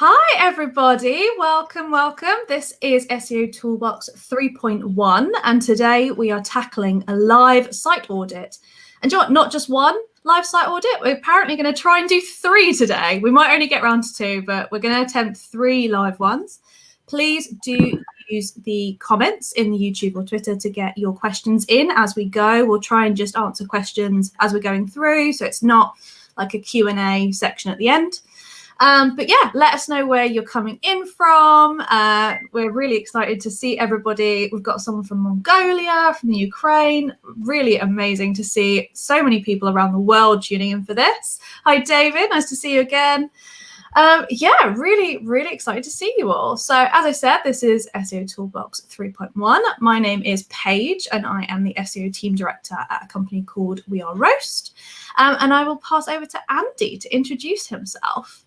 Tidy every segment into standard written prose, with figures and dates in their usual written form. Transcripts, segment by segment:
Hi everybody, welcome. This is SEO Toolbox 3.1 and today we are tackling a live site audit. And you know what, not just one live site audit, we're apparently going to try and do 3 today. We might only get round to 2, but we're going to attempt 3 live ones. Please do use the comments in the YouTube or Twitter to get your questions in as we go. We'll try and just answer questions as we're going through, so it's not like a Q&A section at the end. But yeah, let us know where you're coming in from. We're really excited to see everybody. We've got someone from Mongolia, from the Ukraine. Really amazing to see so many people around the world tuning in for this. Hi, David. Nice to see you again. Yeah, really excited to see you all. So as I said, this is SEO Toolbox 3.1. My name is Paige and I am the SEO team director at a company called We Are Roast. And I will pass over to Andy to introduce himself.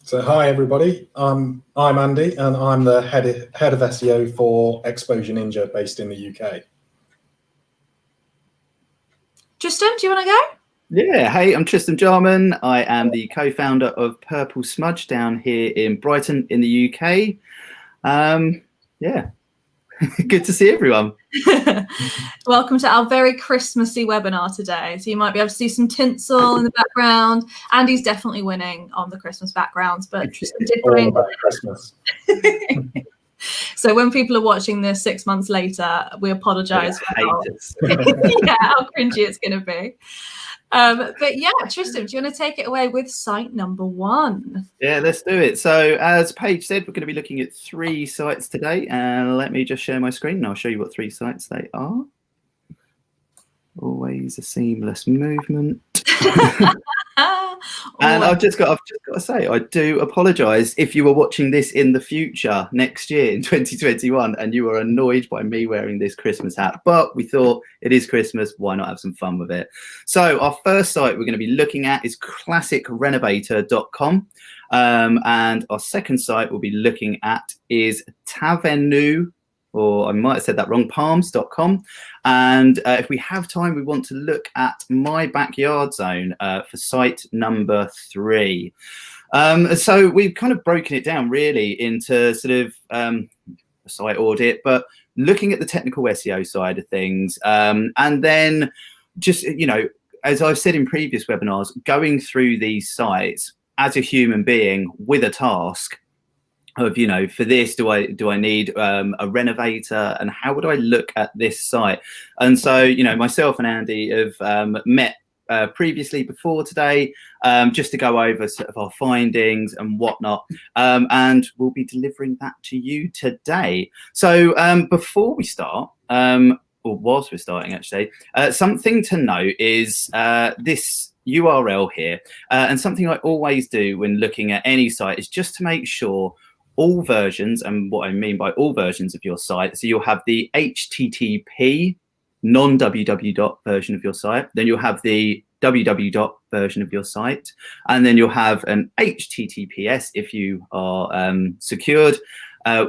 So hi everybody, I'm Andy and I'm the head of SEO for Exposure Ninja based in the UK. Tristan, do you want to go? Yeah, hey, I'm Tristan Jarman. I am the co-founder of Purple Smudge down here in Brighton in the UK. Yeah, good to see everyone. Welcome to our very Christmassy webinar today. So you might be able to see some tinsel in the background. Andy's definitely winning on the Christmas backgrounds, but Tristan did bring all about Christmas. So when people are watching this 6 months later, we apologize for how cringy it's going to be. But yeah, Tristan, do you want to take it away with site number 1? Yeah, let's do it. So as Paige said, we're going to be looking at 3 sites today. And let me just share my screen and I'll show you what 3 sites they are. Always a seamless movement. And I've just got to say, I do apologise if you were watching this in the future next year in 2021 and you were annoyed by me wearing this Christmas hat. But we thought it is Christmas, why not have some fun with it? So our first site we're going to be looking at is classicrenovator.com. And our second site we'll be looking at is Tavenu, or I might have said that wrong, palms.com. And if we have time, we want to look at My Backyard Zone for site number 3. So we've kind of broken it down really into sort of a site audit, but looking at the technical SEO side of things. And then just, you know, as I've said in previous webinars, going through these sites as a human being with a task of, you know, for this, do I need a renovator, and how would I look at this site? And so, you know, myself and Andy have met previously before today, just to go over sort of our findings and whatnot, and we'll be delivering that to you today. So before we start, or whilst we're starting actually, something to note is this URL here, and something I always do when looking at any site is just to make sure all versions, and what I mean by all versions of your site, so you'll have the HTTP non-www version of your site, then you'll have the www version of your site, and then you'll have an HTTPS if you are secured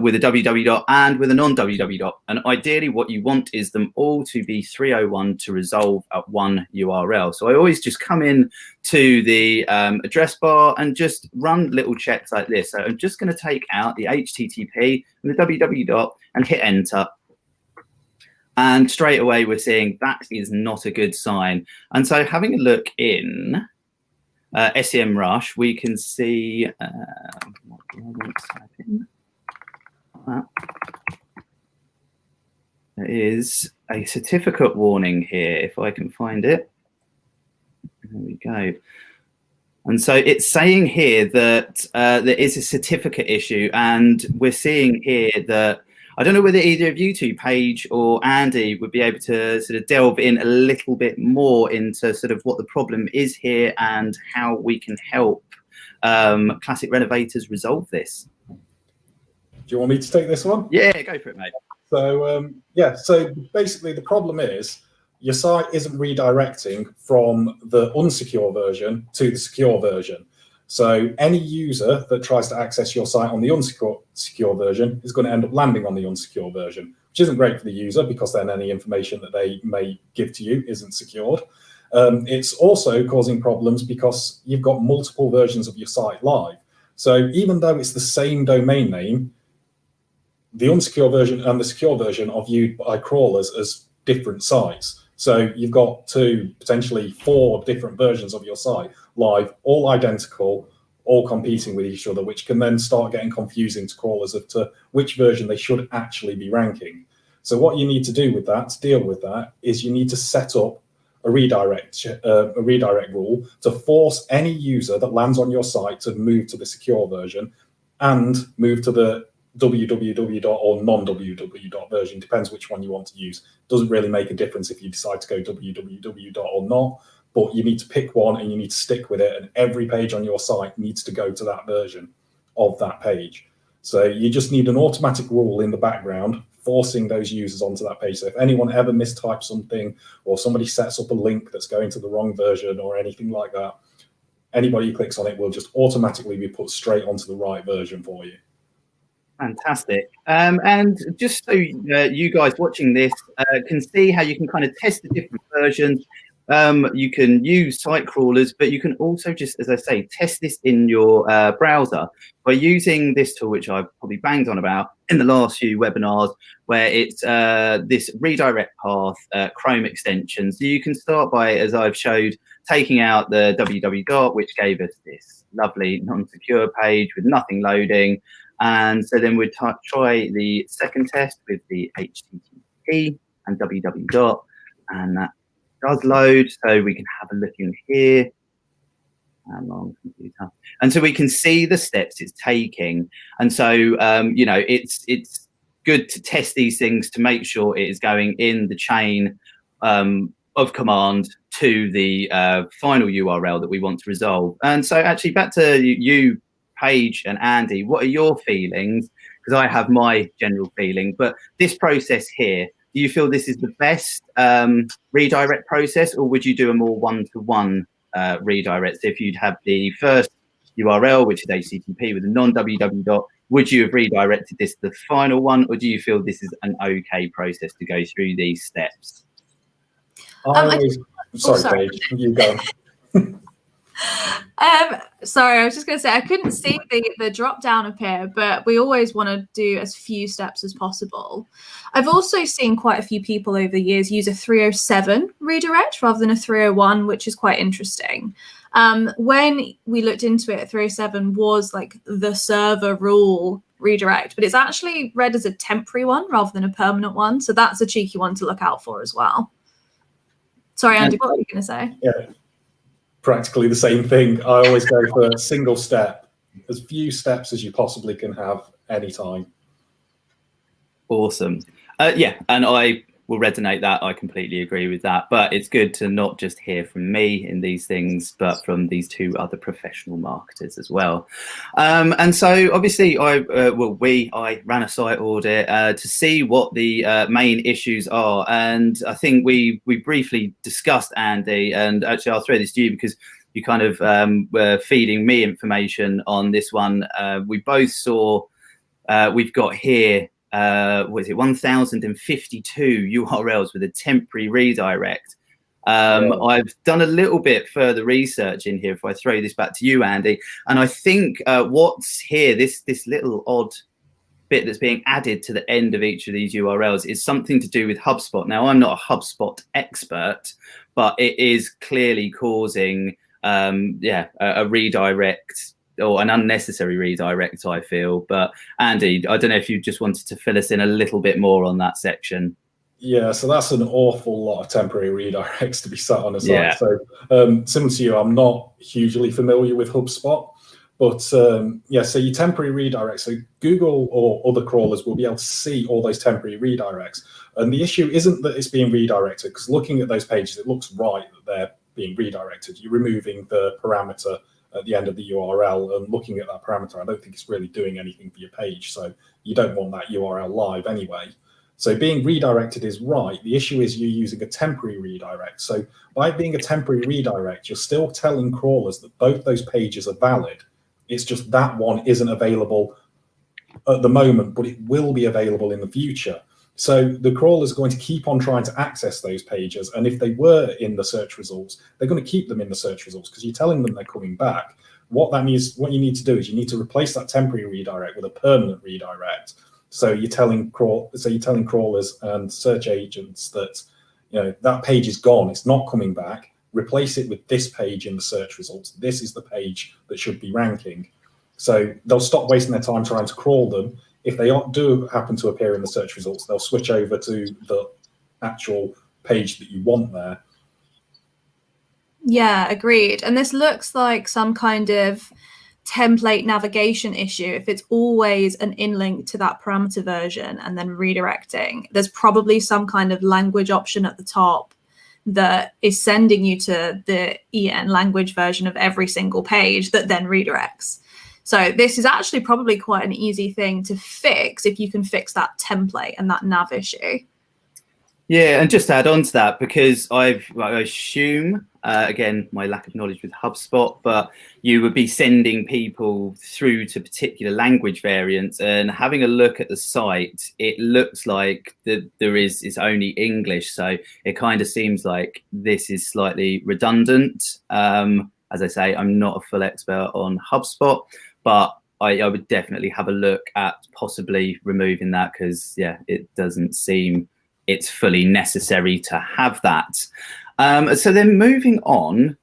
with a www and with a non-www. And ideally what you want is them all to be 301 to resolve at one URL. So I always just come in to the address bar and just run little checks like this. So I'm just going to take out the HTTP and the www and hit enter. And straight away we're seeing that is not a good sign. And so having a look in Semrush, we can see what do I want to type in? There is a certificate warning here, if I can find it. There we go. And so it's saying here that there is a certificate issue, and we're seeing here that, I don't know whether either of you two, Paige or Andy, would be able to sort of delve in a little bit more into sort of what the problem is here and how we can help Classic Renovators resolve this. Do you want me to take this one? Yeah, go for it, mate. So yeah, so basically the problem is your site isn't redirecting from the unsecure version to the secure version. So any user that tries to access your site on the unsecure version is going to end up landing on the unsecure version, which isn't great for the user because then any information that they may give to you isn't secured. It's also causing problems because you've got multiple versions of your site live. So even though it's the same domain name, the unsecure version and the secure version are viewed by crawlers as different sites. So you've got 2, potentially 4 different versions of your site live, all identical, all competing with each other, which can then start getting confusing to crawlers as to which version they should actually be ranking. So what you need to do with that, to deal with that, is you need to set up a redirect rule to force any user that lands on your site to move to the secure version and move to the www or non-www version, depends which one you want to use. Doesn't really make a difference if you decide to go www or not, but you need to pick one and you need to stick with it, and every page on your site needs to go to that version of that page. So you just need an automatic rule in the background forcing those users onto that page. So if anyone ever mistypes something, or somebody sets up a link that's going to the wrong version or anything like that, anybody who clicks on it will just automatically be put straight onto the right version for you. Fantastic. And just so you guys watching this can see how you can kind of test the different versions. You can use site crawlers, but you can also just, as I say, test this in your browser by using this tool, which I've probably banged on about in the last few webinars, where it's this redirect path Chrome extension. So you can start by, as I've showed, taking out the www, which gave us this lovely non-secure page with nothing loading. And so then we'd try the second test with the HTTP and www, and that does load, so we can have a look in here. Computer. And so we can see the steps it's taking. And so, you know, it's good to test these things to make sure it is going in the chain of command to the final URL that we want to resolve. And so actually back to you, Paige and Andy, what are your feelings? Because I have my general feeling, but this process here, do you feel this is the best redirect process, or would you do a more one-to-one redirect? So if you'd have the first URL, which is HTTP with a non-www, would you have redirected this to the final one, or do you feel this is an okay process to go through these steps? Sorry, Paige, you go. Sorry, I was just going to say I couldn't see the drop down appear, but we always want to do as few steps as possible. I've also seen quite a few people over the years use a 307 redirect rather than a 301, which is quite interesting. When we looked into it, 307 was like the server rule redirect, but it's actually read as a temporary one rather than a permanent one. So that's a cheeky one to look out for as well. Sorry, Andy, what were you going to say? Yeah. Practically the same thing. I always go for a single step, as few steps as you possibly can have anytime. Awesome. Yeah, and I will resonate that. I completely agree with that. But it's good to not just hear from me in these things, but from these two other professional marketers as well. And so obviously I ran a site audit to see what the main issues are. And I think we briefly discussed, Andy, and actually I'll throw this to you because you kind of were feeding me information on this one. We both saw, we've got here, what is it, 1,052 URLs with a temporary redirect. I've done a little bit further research in here, if I throw this back to you, Andy, and I think what's here, this little odd bit that's being added to the end of each of these URLs is something to do with HubSpot. Now, I'm not a HubSpot expert, but it is clearly causing a redirect, or an unnecessary redirect, I feel. But Andy, I don't know if you just wanted to fill us in a little bit more on that section. Yeah, so that's an awful lot of temporary redirects to be sat on a site. Yeah. So similar to you, I'm not hugely familiar with HubSpot, but yeah, so your temporary redirects, so Google or other crawlers will be able to see all those temporary redirects. And the issue isn't that it's being redirected, because looking at those pages, it looks right that they're being redirected. You're removing the parameter at the end of the URL, and looking at that parameter, I don't think it's really doing anything for your page. So you don't want that URL live anyway. So being redirected is right. The issue is you're using a temporary redirect. So by being a temporary redirect, you're still telling crawlers that both those pages are valid. It's just that one isn't available at the moment, but it will be available in the future. So the crawler is going to keep on trying to access those pages. And if they were in the search results, they're going to keep them in the search results because you're telling them they're coming back, what you need to do is you need to replace that temporary redirect with a permanent redirect. So you're telling crawlers and search agents that, you know, that page is gone, it's not coming back. Replace it with this page in the search results. This is the page that should be ranking. So they'll stop wasting their time trying to crawl them. If they do happen to appear in the search results, they'll switch over to the actual page that you want there. Yeah, agreed. And this looks like some kind of template navigation issue. If it's always an in-link to that parameter version and then redirecting, there's probably some kind of language option at the top that is sending you to the EN language version of every single page that then redirects. So this is actually probably quite an easy thing to fix if you can fix that template and that nav issue. Yeah, and just to add on to that, because I assume, again, my lack of knowledge with HubSpot, but you would be sending people through to particular language variants, and having a look at the site, it looks like there is only English. So it kind of seems like this is slightly redundant. As I say, I'm not a full expert on HubSpot, but I would definitely have a look at possibly removing that, because, yeah, it doesn't seem it's fully necessary to have that. So then moving on,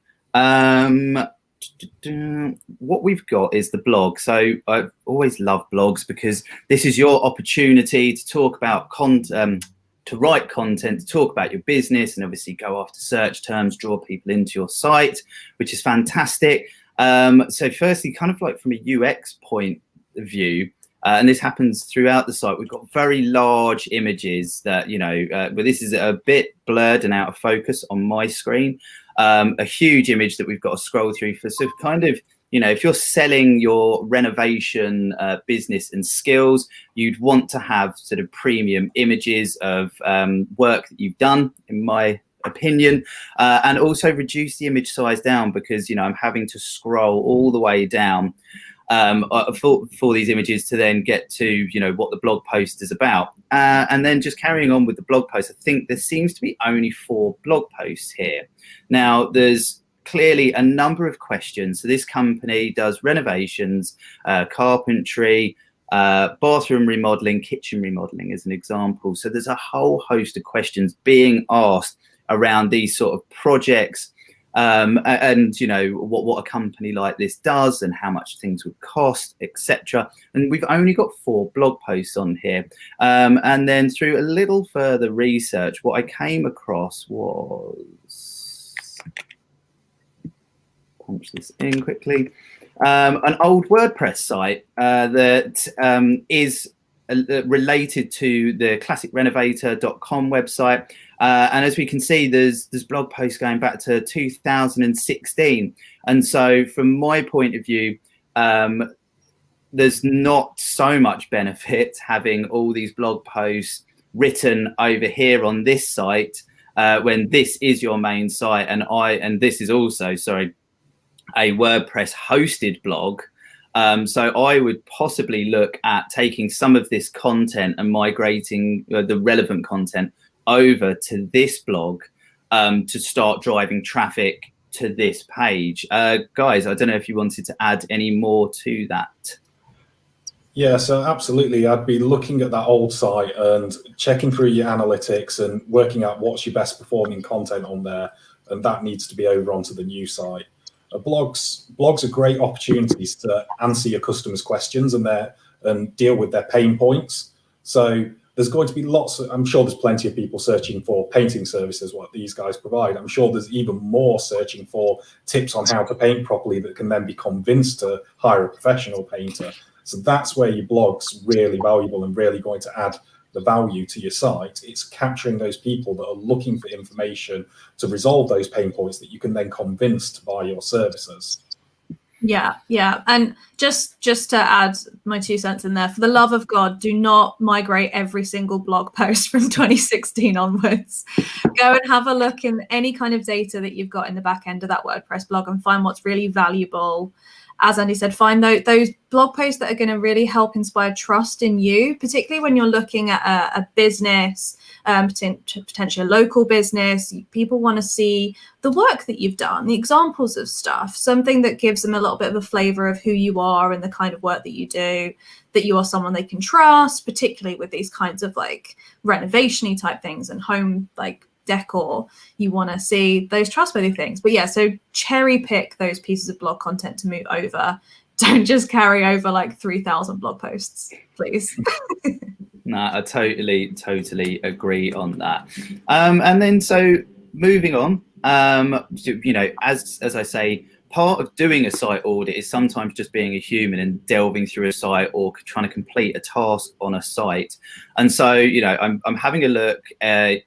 what we've got is the blog. So I always love blogs because this is your opportunity to talk about content, to write content, to talk about your business, and obviously go after search terms, draw people into your site, which is fantastic. So firstly, kind of like from a UX point of view, and this happens throughout the site, we've got very large images that, you know, but this is a bit blurred and out of focus on my screen. A huge image that we've got to scroll through for, so kind of, you know, if you're selling your renovation business and skills, you'd want to have sort of premium images of work that you've done, in my opinion, and also reduce the image size down, because, you know, I'm having to scroll all the way down for these images to then get to, you know, what the blog post is about. And then just carrying on with the blog post, I think there seems to be only 4 blog posts here. Now, there's clearly a number of questions. So this company does renovations, carpentry, bathroom remodeling, kitchen remodeling as an example. So there's a whole host of questions being asked around these sort of projects, and, you know, what a company like this does and how much things would cost, etc. And we've only got 4 blog posts on here. And then through a little further research, what I came across was, punch this in quickly, an old WordPress site that is related to the classicrenovator.com website. And as we can see, there's blog posts going back to 2016. And so from my point of view, there's not so much benefit having all these blog posts written over here on this site, when this is your main site. And this is also, sorry, a WordPress hosted blog. So I would possibly look at taking some of this content and migrating the relevant content over to this blog to start driving traffic to this page. Guys, I don't know if you wanted to add any more to that. Yeah, so absolutely. I'd be looking at that old site and checking through your analytics and working out what's your best performing content on there. And that needs to be over onto the new site. Blogs are great opportunities to answer your customers' questions and deal with their pain points. So there's going to be I'm sure there's plenty of people searching for painting services, what these guys provide. I'm sure there's even more searching for tips on how to paint properly that can then be convinced to hire a professional painter. So that's where your blog's really valuable and really going to add the value to your site. It's capturing those people that are looking for information to resolve those pain points that you can then convince to buy your services. Yeah. And just to add my 2 cents in there, for the love of God, do not migrate every single blog post from 2016 onwards. Go and have a look in any kind of data that you've got in the back end of that WordPress blog and find what's really valuable as Andy said, find those blog posts that are going to really help inspire trust in you, particularly when you're looking at a business, potentially a local business. People want to see the work that you've done, the examples of stuff, something that gives them a little bit of a flavor of who you are and the kind of work that you do, that you are someone they can trust, particularly with these kinds of like renovation-y type things and home like decor. You want to see those trustworthy things. But yeah, so cherry pick those pieces of blog content to move over. Don't just carry over like 3,000 blog posts, please. No, I totally agree on that. And then so moving on, you know, as I say, part of doing a site audit is sometimes just being a human and delving through a site or trying to complete a task on a site. And so, you know, I'm having a look at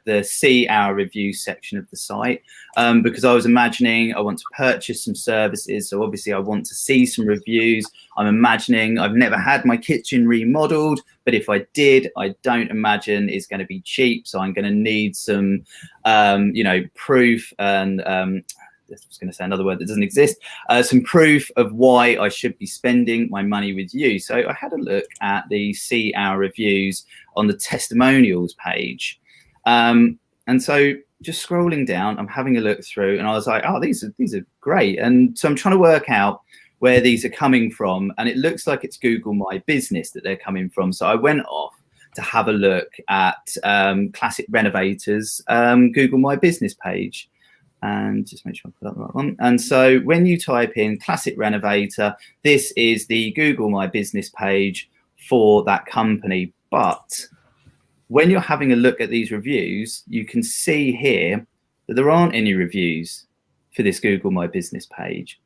the see our review section of the site, because I was imagining I want to purchase some services, so obviously I want to see some reviews. I'm imagining I've never had my kitchen remodeled, but if I did, I don't imagine it's going to be cheap, so I'm going to need some you know, proof, and I was going to say another word that doesn't exist, some proof of why I should be spending my money with you. So I had a look at the see our reviews on the testimonials page, and so just scrolling down, I'm having a look through, and I was like, oh, these are great. And so I'm trying to work out where these are coming from, and it looks like it's Google My Business that they're coming from. So I went off to have a look at Classic Renovators Google My Business page, and just make sure I put up the right one. And so when you type in Classic Renovator, this is the Google My Business page for that company. But when you're having a look at these reviews, you can see here that there aren't any reviews for this Google My Business page,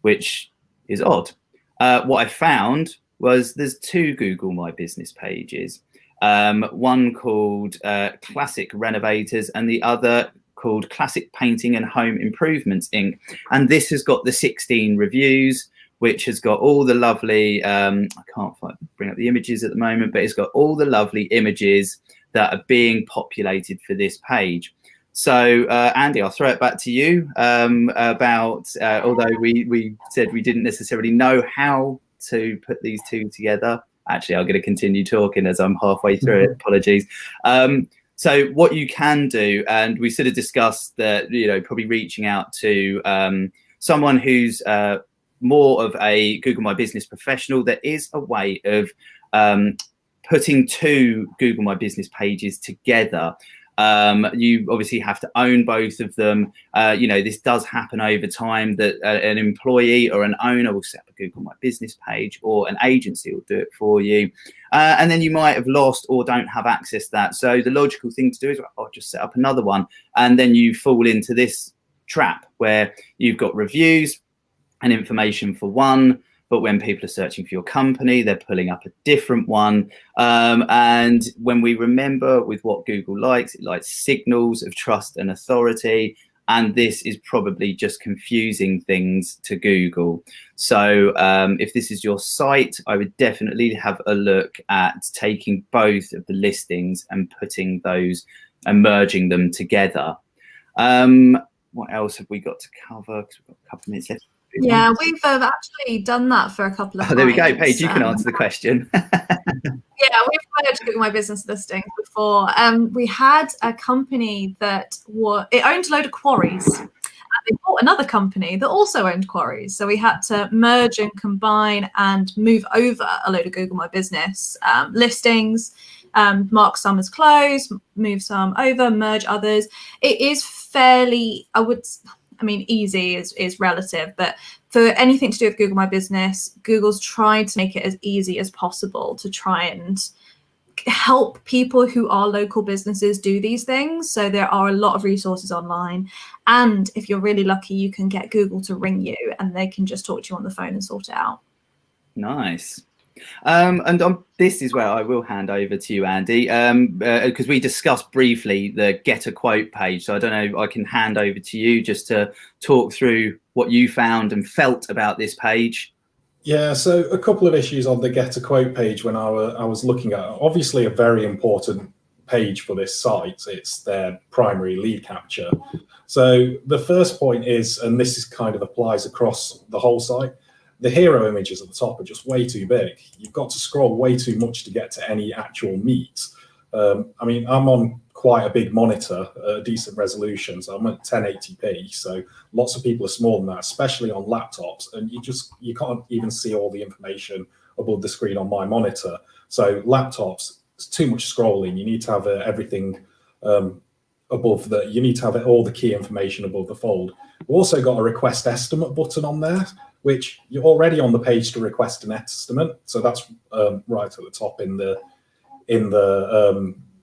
which is odd. What I found was there's two Google My Business pages, one called Classic Renovators and the other called Classic Painting and Home Improvements Inc. And this has got the 16 reviews, which has got all the lovely, I can't bring up the images at the moment, but it's got all the lovely images that are being populated for this page. So Andy, I'll throw it back to you about, although we said we didn't necessarily know how to put these two together. Actually, I'm going to continue talking as I'm halfway through it. Apologies. So what you can do, and we sort of discussed that, you know, probably reaching out to someone who's more of a Google My Business professional. There is a way of putting two Google My Business pages together. You obviously have to own both of them. You know, this does happen over time, that an employee or an owner will set up a Google My Business page, or an agency will do it for you. And then you might have lost or don't have access to that. So the logical thing to do is, I'll just set up another one. And then you fall into this trap where you've got reviews and information for one, but when people are searching for your company, they're pulling up a different one. And when we remember with what Google likes, it likes signals of trust and authority. And this is probably just confusing things to Google. So if this is your site, I would definitely have a look at taking both of the listings and putting those and merging them together. What else have we got to cover? Because we've got a couple of minutes left. Yeah, we've actually done that for a couple of times. There we go, Paige, you can answer the question. Yeah, we've managed to Google My Business listings before. We had a company that it owned a load of quarries, and they bought another company that also owned quarries. So we had to merge and combine and move over a load of Google My Business listings, mark some as closed, move some over, merge others. It is fairly, easy is relative, but for anything to do with Google My Business, Google's tried to make it as easy as possible to try and help people who are local businesses do these things. So there are a lot of resources online. And if you're really lucky, you can get Google to ring you and they can just talk to you on the phone and sort it out. Nice. This is where I will hand over to you, Andy, because we discussed briefly the get a quote page. So I don't know, I can hand over to you just to talk through what you found and felt about this page. Yeah, so a couple of issues on the get a quote page when I was looking at it. Obviously a very important page for this site. It's their primary lead capture. So the first point is, and this is kind of applies across the whole site, the hero images at the top are just way too big. You've got to scroll way too much to get to any actual meat. I mean, I'm on quite a big monitor, decent resolution, so I'm at 1080p, so lots of people are smaller than that, especially on laptops, and you can't even see all the information above the screen on my monitor. So laptops, it's too much scrolling. You need to have everything above the, you need to have all the key information above the fold. We've also got a request estimate button on there, which you're already on the page to request an estimate. So that's right at the top in the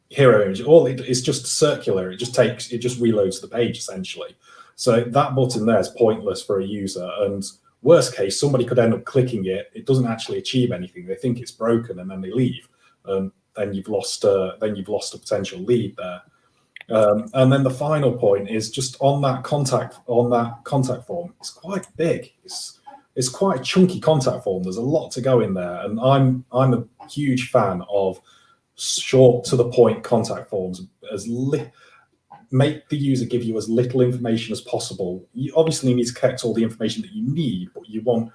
hero image. It's just circular. It just reloads the page essentially. So that button there is pointless for a user. And worst case, somebody could end up clicking it. It doesn't actually achieve anything. They think it's broken and then they leave. Then you've lost a potential lead there. And then the final point is just on that contact form. It's quite big. It's quite a chunky contact form. There's a lot to go in there, and I'm a huge fan of short to the point contact forms. Make the user give you as little information as possible. You obviously need to collect all the information that you need, but you want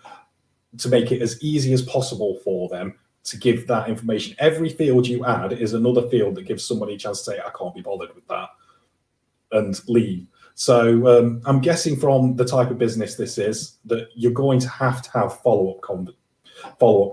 to make it as easy as possible for them to give that information. Every field you add is another field that gives somebody a chance to say, I can't be bothered with that, and leave. So I'm guessing from the type of business this is that you're going to have follow-up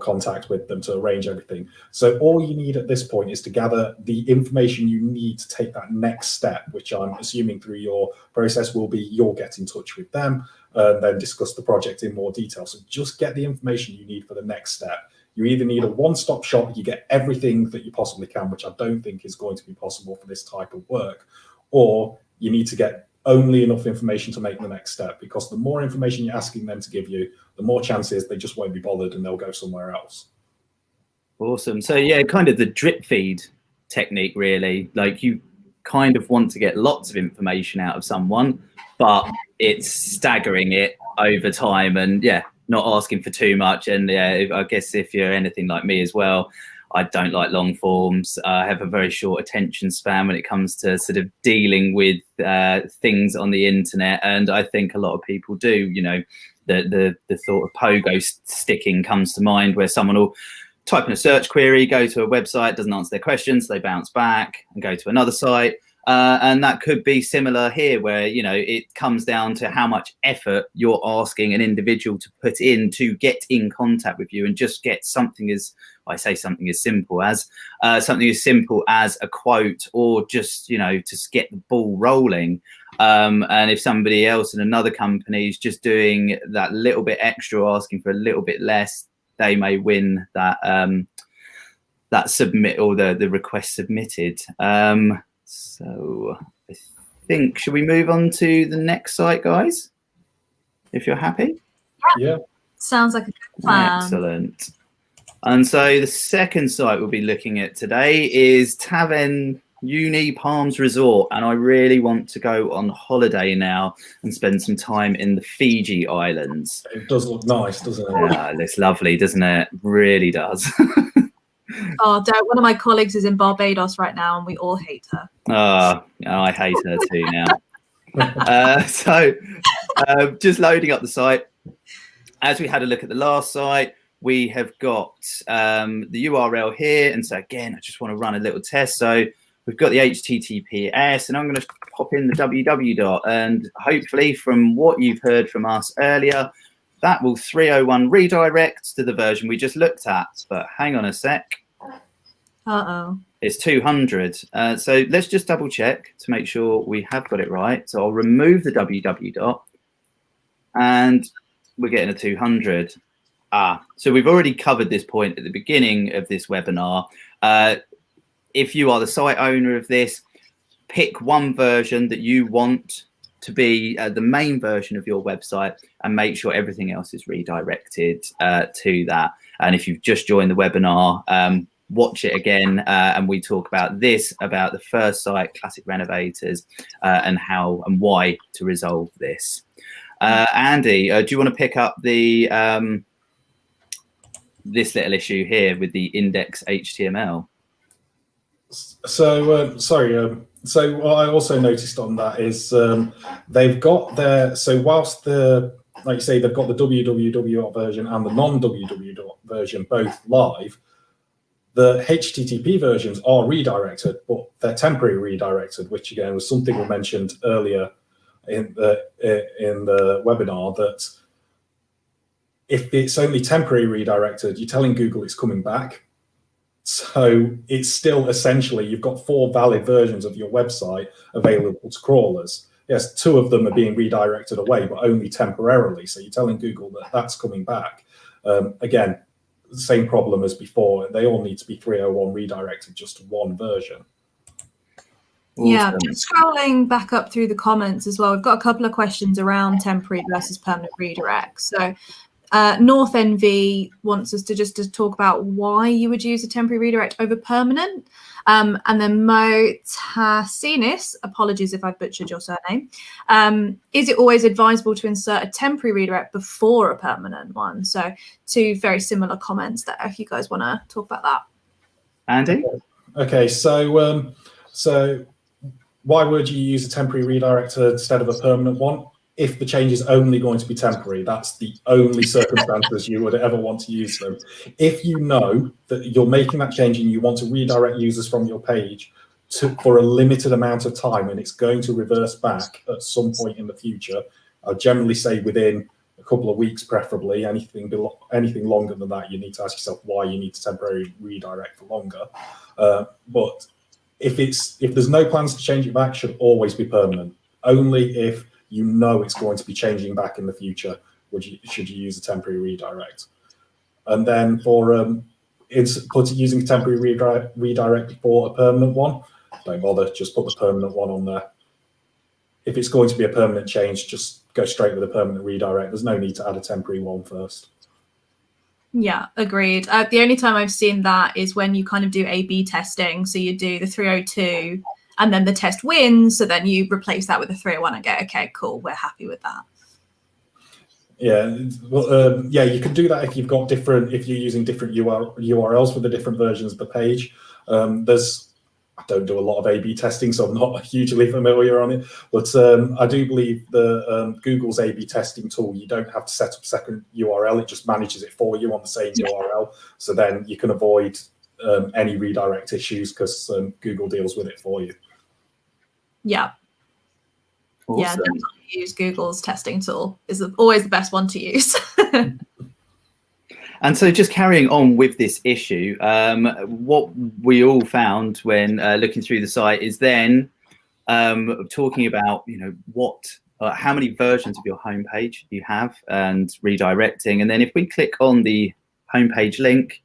contact with them to arrange everything. So all you need at this point is to gather the information you need to take that next step, which I'm assuming through your process will be you'll get in touch with them and then discuss the project in more detail. So just get the information you need for the next step. You either need a one-stop shop, you get everything that you possibly can, which I don't think is going to be possible for this type of work, or you need to get only enough information to make the next step, because the more information you're asking them to give you, the more chances they just won't be bothered and they'll go somewhere else. Awesome. So yeah, kind of the drip feed technique, really. Like you kind of want to get lots of information out of someone, but it's staggering it over time and yeah, not asking for too much. And yeah, I guess if you're anything like me as well, I don't like long forms. I have a very short attention span when it comes to sort of dealing with things on the internet. And I think a lot of people do, you know, the thought of pogo sticking comes to mind, where someone will type in a search query, go to a website, doesn't answer their questions, they bounce back and go to another site. And that could be similar here, where, you know, it comes down to how much effort you're asking an individual to put in to get in contact with you and just get something as, I say something as simple as a quote, or just, you know, to get the ball rolling. And if somebody else in another company is just doing that little bit extra, asking for a little bit less, they may win that that submit or the request submitted. So I think, should we move on to the next site, guys? If you're happy. Yeah. Sounds like a good plan. Excellent. And so the second site we'll be looking at today is Taven Uni Palms Resort. And I really want to go on holiday now and spend some time in the Fiji Islands. It does look nice, doesn't it? Yeah, it looks lovely, doesn't it? Really does. Oh, one of my colleagues is in Barbados right now and we all hate her. Oh, I hate her too now. So just loading up the site. As we had a look at the last site, we have got the URL here. And so again, I just want to run a little test. So we've got the HTTPS, and I'm going to pop in the www. And hopefully from what you've heard from us earlier, that will 301 redirect to the version we just looked at. But hang on a sec. Uh-oh. It's 200. So let's just double check to make sure we have got it right. So I'll remove the www. And we're getting a 200. So we've already covered this point at the beginning of this webinar. If you are the site owner of this, pick one version that you want to be the main version of your website, and make sure everything else is redirected to that. And if you've just joined the webinar, watch it again, and we talk about the first site, Classic Renovators, and how and why to resolve this. Andy, do you want to pick up the this little issue here with the index HTML? So so what I also noticed on that is they've got their, so whilst like you say, they've got the www version and the non-www version both live, the HTTP versions are redirected, but they're temporary redirected, which again was something we mentioned earlier in the webinar, that if it's only temporary redirected, you're telling Google it's coming back. So it's still essentially, you've got 4 valid versions of your website available to crawlers. Yes, 2 of them are being redirected away, but only temporarily. So you're telling Google that that's coming back. Again, same problem as before. They all need to be 301 redirected just to one version. Yeah, just scrolling back up through the comments as well. We've got a couple of questions around temporary versus permanent redirects. So North NV wants us to talk about why you would use a temporary redirect over permanent. And then Mo Tassinis, apologies if I butchered your surname, is it always advisable to insert a temporary redirect before a permanent one? So 2 very similar comments there, if you guys want to talk about that. Andy? Okay, so why would you use a temporary redirect instead of a permanent one? If the change is only going to be temporary, that's the only circumstances you would ever want to use them. If you know that you're making that change and you want to redirect users from your page for a limited amount of time, and it's going to reverse back at some point in the future, I'd generally say within a couple of weeks, preferably. Anything longer than that, you need to ask yourself why you need to temporarily redirect for longer. But if there's no plans to change it back, should always be permanent. Only if you know it's going to be changing back in the future should you use a temporary redirect. And then for using a temporary redirect before a permanent one, don't bother, just put the permanent one on there. If it's going to be a permanent change, just go straight with a permanent redirect. There's no need to add a temporary one first. Yeah, agreed. The only time I've seen that is when you kind of do A/B testing. So you do the 302 and then the test wins. So then you replace that with the 301 and go, okay, cool, we're happy with that. Yeah, well, yeah, you can do that if you're using different URLs for the different versions of the page. I don't do a lot of A/B testing, so I'm not hugely familiar on it. But I do believe the Google's A/B testing tool, you don't have to set up a second URL. It just manages it for you on the same URL. So then you can avoid any redirect issues because Google deals with it for you. Yeah. Awesome. Yeah, definitely use Google's testing tool. Is always the best one to use. And so just carrying on with this issue, what we all found when looking through the site is then talking about, how many versions of your homepage you have and redirecting. And then if we click on the homepage link,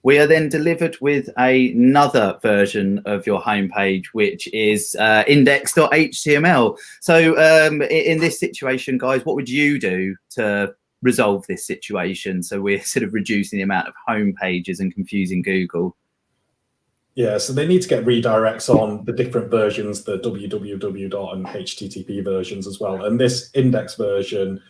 we are then delivered with another version of your homepage, which is index.html. So in this situation, guys, what would you do to resolve this situation? So we're sort of reducing the amount of home pages and confusing Google. Yeah, so they need to get redirects on the different versions, the www and HTTP versions as well. And this index version,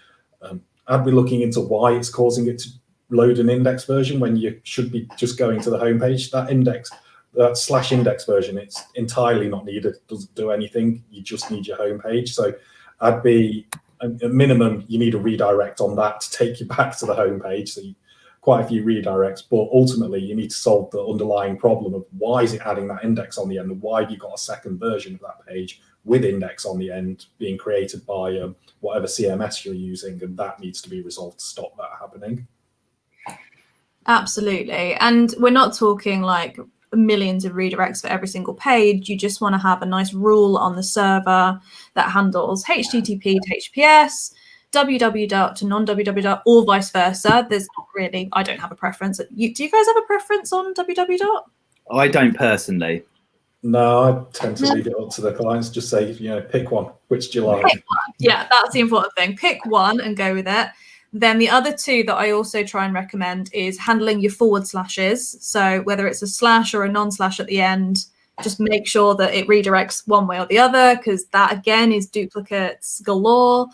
I'd be looking into why it's causing it to load an index version when you should be just going to the homepage. That /index version, it's entirely not needed. It doesn't do anything. You just need your homepage. So I'd be, at minimum, you need a redirect on that to take you back to the homepage. So quite a few redirects, but ultimately you need to solve the underlying problem of why is it adding that index on the end, and why have you got a second version of that page with index on the end being created by whatever CMS you're using, and that needs to be resolved to stop that happening. Absolutely. And we're not talking like millions of redirects for every single page. You just want to have a nice rule on the server that handles HTTP to HTTPS, www to non-www, or vice versa. There's not really, I don't have a preference. Do you guys have a preference on www? I don't personally. No, I tend to leave it up to the clients. Just say, pick one. Which do you like? Pick one. Yeah, that's the important thing. Pick one and go with it. Then the other two that I also try and recommend is handling your forward slashes. So whether it's a slash or a non-slash at the end, just make sure that it redirects one way or the other, because that again is duplicates galore.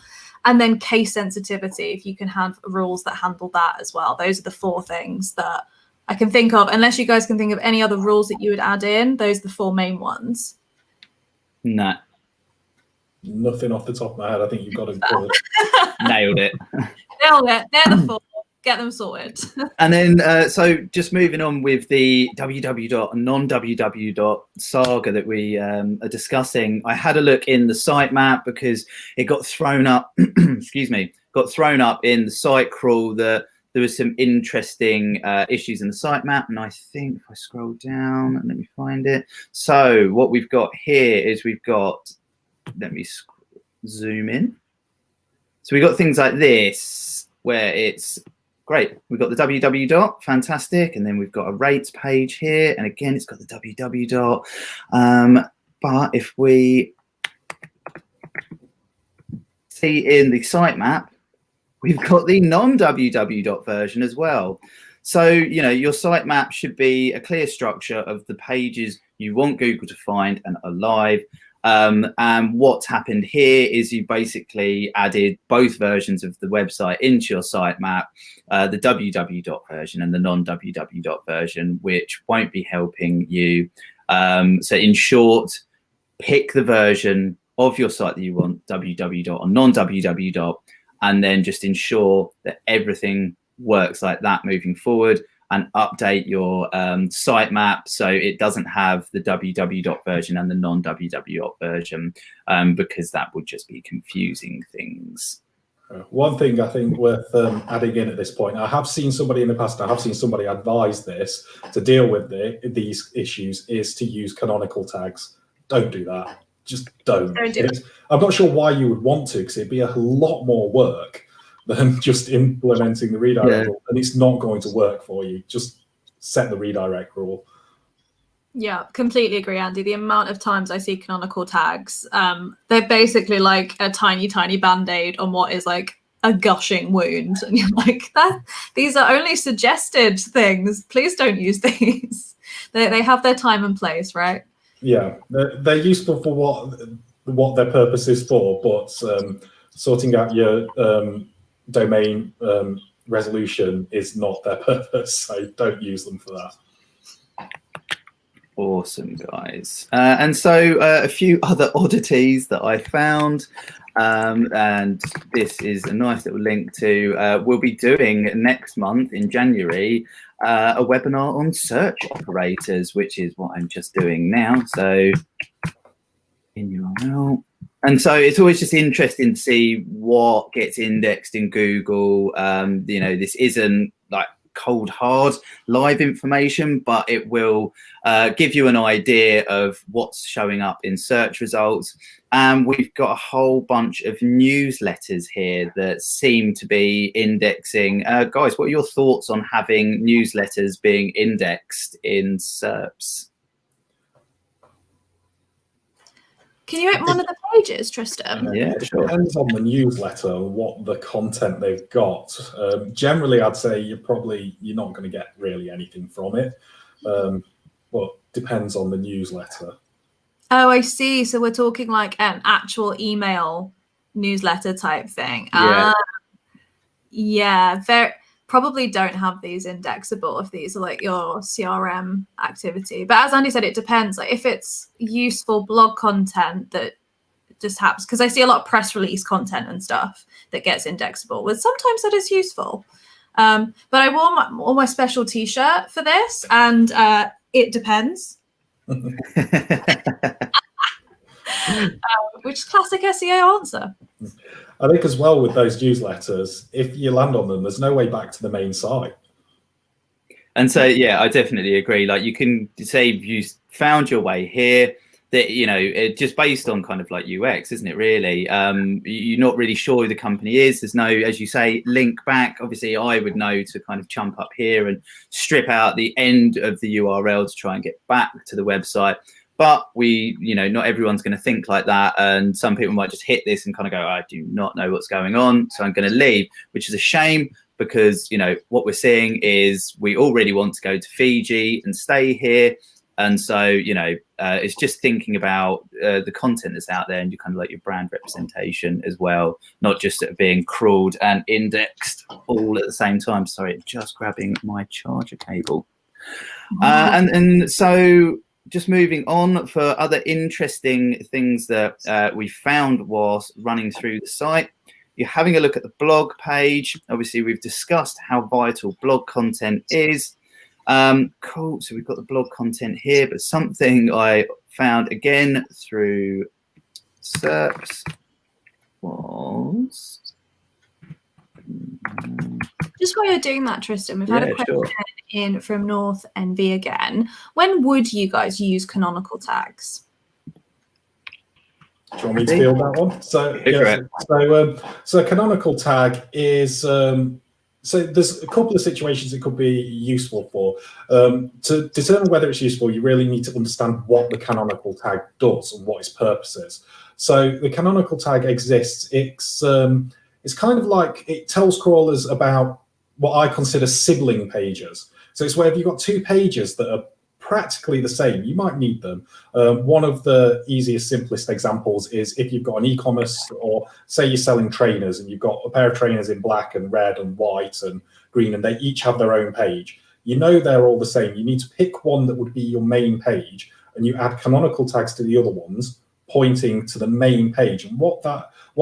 And then case sensitivity, if you can have rules that handle that as well. Those are the 4 things that I can think of, unless you guys can think of any other rules that you would add in. Those are the 4 main ones. No. Nothing off the top of my head. I think you've got it covered. Nailed it. Nailed it. They're the 4. Get them sorted. And then, so just moving on with the www and non-www saga that we are discussing, I had a look in the sitemap because it got thrown up, excuse me, got thrown up in the site crawl that there was some interesting issues in the sitemap. And I think if I scroll down and let me find it. So what we've got here is we've got, let me zoom in. So we've got things like this where it's great. We've got the www dot, fantastic. And then we've got a rates page here. And again, it's got the www dot. But if we see in the sitemap, we've got the non-www dot version as well. So, you know, your sitemap should be a clear structure of the pages you want Google to find and are live. And what's happened here is you basically added both versions of the website into your sitemap, the www version and the non-www version, which won't be helping you. So in short, pick the version of your site that you want, www or non-www, and then just ensure that everything works like that moving forward, and update your sitemap so it doesn't have the www version and the non-www version, because that would just be confusing things. One thing I think worth adding in at this point, I have seen somebody in the past, I have seen somebody advise this to deal with these issues is to use canonical tags. Don't do that. Just don't. I'm not sure why you would want to, because it'd be a lot more work than just implementing the redirect rule, and it's not going to work for you. Just set the redirect rule. Yeah, completely agree, Andy. The amount of times I see canonical tags, they're basically like a tiny, tiny band-aid on what is like a gushing wound. And you're like, these are only suggested things. Please don't use these. They have their time and place, right? Yeah, they're useful for what their purpose is for, but sorting out your domain resolution is not their purpose, so don't use them for that. Awesome, guys. And so a few other oddities that I found, and this is a nice little link to, we'll be doing next month in January a webinar on search operators, which is what I'm just doing now. So in URL. And so it's always just interesting to see what gets indexed in Google. You know, this isn't like cold hard live information, but it will give you an idea of what's showing up in search results. And we've got a whole bunch of newsletters here that seem to be indexing. Guys, what are your thoughts on having newsletters being indexed in SERPs? Can you open one of the pages, Tristan? Yeah, it sure. depends on the newsletter and what the content they've got. Generally, I'd say you're not going to get really anything from it, but depends on the newsletter. Oh, I see. So we're talking like an actual email newsletter type thing. Yeah. Yeah, probably don't have these indexable if these are like your CRM activity. But as Andy said, it depends. Like if it's useful blog content that just happens, because I see a lot of press release content and stuff that gets indexable, but sometimes that is useful. But I wore my special t-shirt for this, and it depends. Which is classic SEO answer. I think as well with those newsletters, if you land on them, there's no way back to the main site. And so, yeah, I definitely agree. Like you can say you found your way here, that, you know, it just based on kind of like UX, isn't it really? You're not really sure who the company is. There's no, as you say, link back. Obviously, I would know to kind of jump up here and strip out the end of the URL to try and get back to the website. But you know, not everyone's going to think like that. And some people might just hit this and kind of go, I do not know what's going on, so I'm going to leave, which is a shame because, you know, what we're seeing is we all really want to go to Fiji and stay here. And so, you know, it's just thinking about the content that's out there and you kind of like your brand representation as well, not just being crawled and indexed all at the same time. Sorry, just grabbing my charger cable. And so just moving on for other interesting things that we found whilst running through the site. You're having a look at the blog page. Obviously, we've discussed how vital blog content is. Cool. So we've got the blog content here, but something I found again through SERPs was... Just while you're doing that, Tristan, we've had a question in from North NV again. When would you guys use canonical tags? Do you want me to field that one? So, yes, so canonical tag is so there's a couple of situations it could be useful for. To determine whether it's useful, you really need to understand what the canonical tag does and what its purpose is. So the canonical tag exists. It's kind of like it tells crawlers about what I consider sibling pages. So it's where if you've got two pages that are practically the same, you might need them. One of the easiest, simplest examples is if you've got an e-commerce, or say you're selling trainers and you've got a pair of trainers in black and red and white and green, and they each have their own page. You know they're all the same. You need to pick one that would be your main page, and you add canonical tags to the other ones, pointing to the main page. And what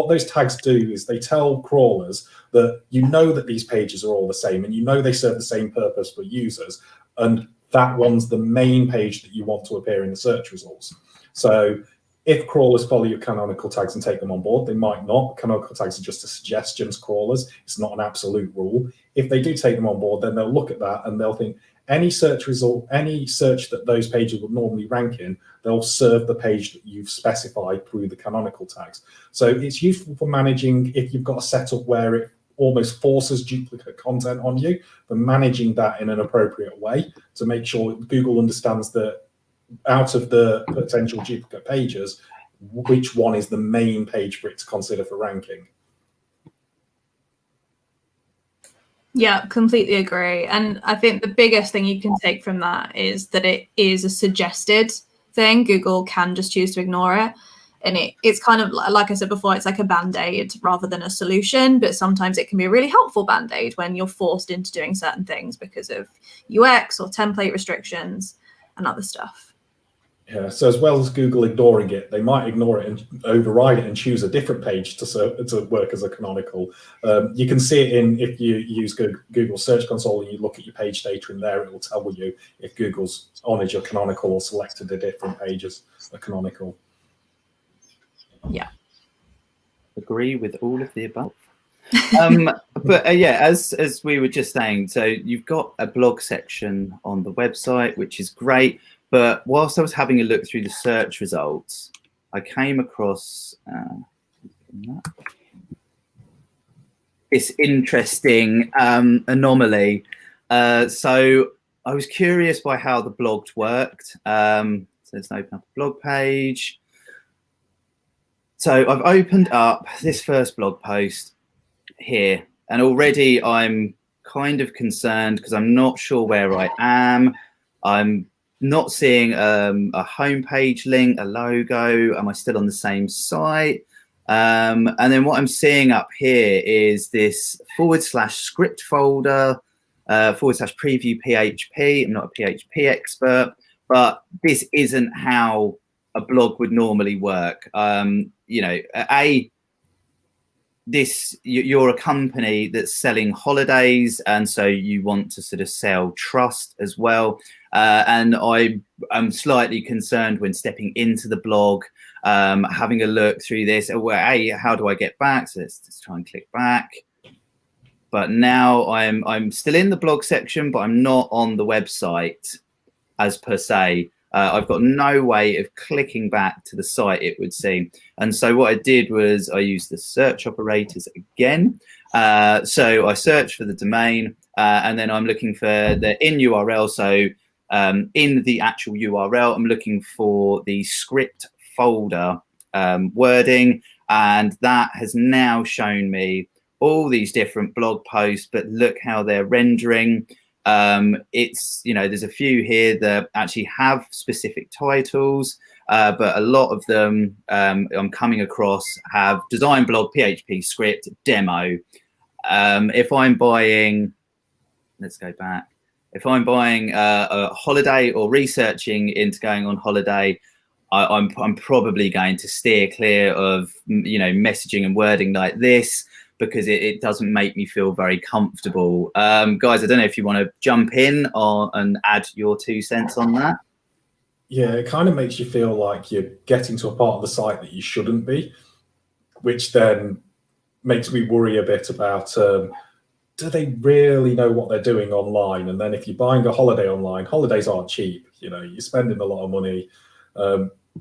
those tags do is they tell crawlers that you know that these pages are all the same, and you know they serve the same purpose for users, and that one's the main page that you want to appear in the search results. So if crawlers follow your canonical tags and take them on board, they might not. Canonical tags are just a suggestion to crawlers. It's not an absolute rule. If they do take them on board, then they'll look at that and they'll think any search result, any search that those pages would normally rank in, they'll serve the page that you've specified through the canonical tags. So it's useful for managing if you've got a setup where it almost forces duplicate content on you, for managing that in an appropriate way to make sure Google understands that out of the potential duplicate pages, which one is the main page for it to consider for ranking. Yeah, completely agree. And I think the biggest thing you can take from that is that it is a suggested thing. Google can just choose to ignore it. And it's kind of like I said before, it's like a band-aid rather than a solution, but sometimes it can be a really helpful band-aid when you're forced into doing certain things because of UX or template restrictions and other stuff. Yeah, so as well as Google ignoring it, they might ignore it and override it and choose a different page to work as a canonical. You can see it in, if you use Google Search Console and you look at your page data in there, it will tell you if Google's honored your canonical or selected a different page as a canonical. Yeah. Agree with all of the above. But yeah, as we were just saying, so you've got a blog section on the website, which is great. But whilst I was having a look through the search results, I came across this interesting anomaly. So I was curious by how the blogs worked. So let's open up a blog page. So I've opened up this first blog post here, and already I'm kind of concerned because I'm not sure where I am. I'm not seeing a homepage link, a logo. Am I still on the same site? And then what I'm seeing up here is this /script folder, /preview PHP. I'm not a PHP expert, but this isn't how a blog would normally work. You know, you're a company that's selling holidays, and so you want to sort of sell trust as well. And I'm slightly concerned when stepping into the blog, having a look through this. Hey, how do I get back? So let's try and click back. But now I'm still in the blog section, but I'm not on the website as per se. I've got no way of clicking back to the site, it would seem. And so what I did was I used the search operators again. So I searched for the domain, and then I'm looking for the in URL. So in the actual URL, I'm looking for the script folder wording, and that has now shown me all these different blog posts, but look how they're rendering. It's, you know, there's a few here that actually have specific titles, but a lot of them I'm coming across have design blog PHP script demo. If I'm buying, let's go back. if I'm buying a holiday or researching into going on holiday, I'm probably going to steer clear of, you know, messaging and wording like this, because it doesn't make me feel very comfortable. Guys, I don't know if you want to jump in and add your 2 cents on that. Yeah, it kind of makes you feel like you're getting to a part of the site that you shouldn't be, which then makes me worry a bit about, do they really know what they're doing online? And then if you're buying a holiday online, holidays aren't cheap. You know, you're spending a lot of money.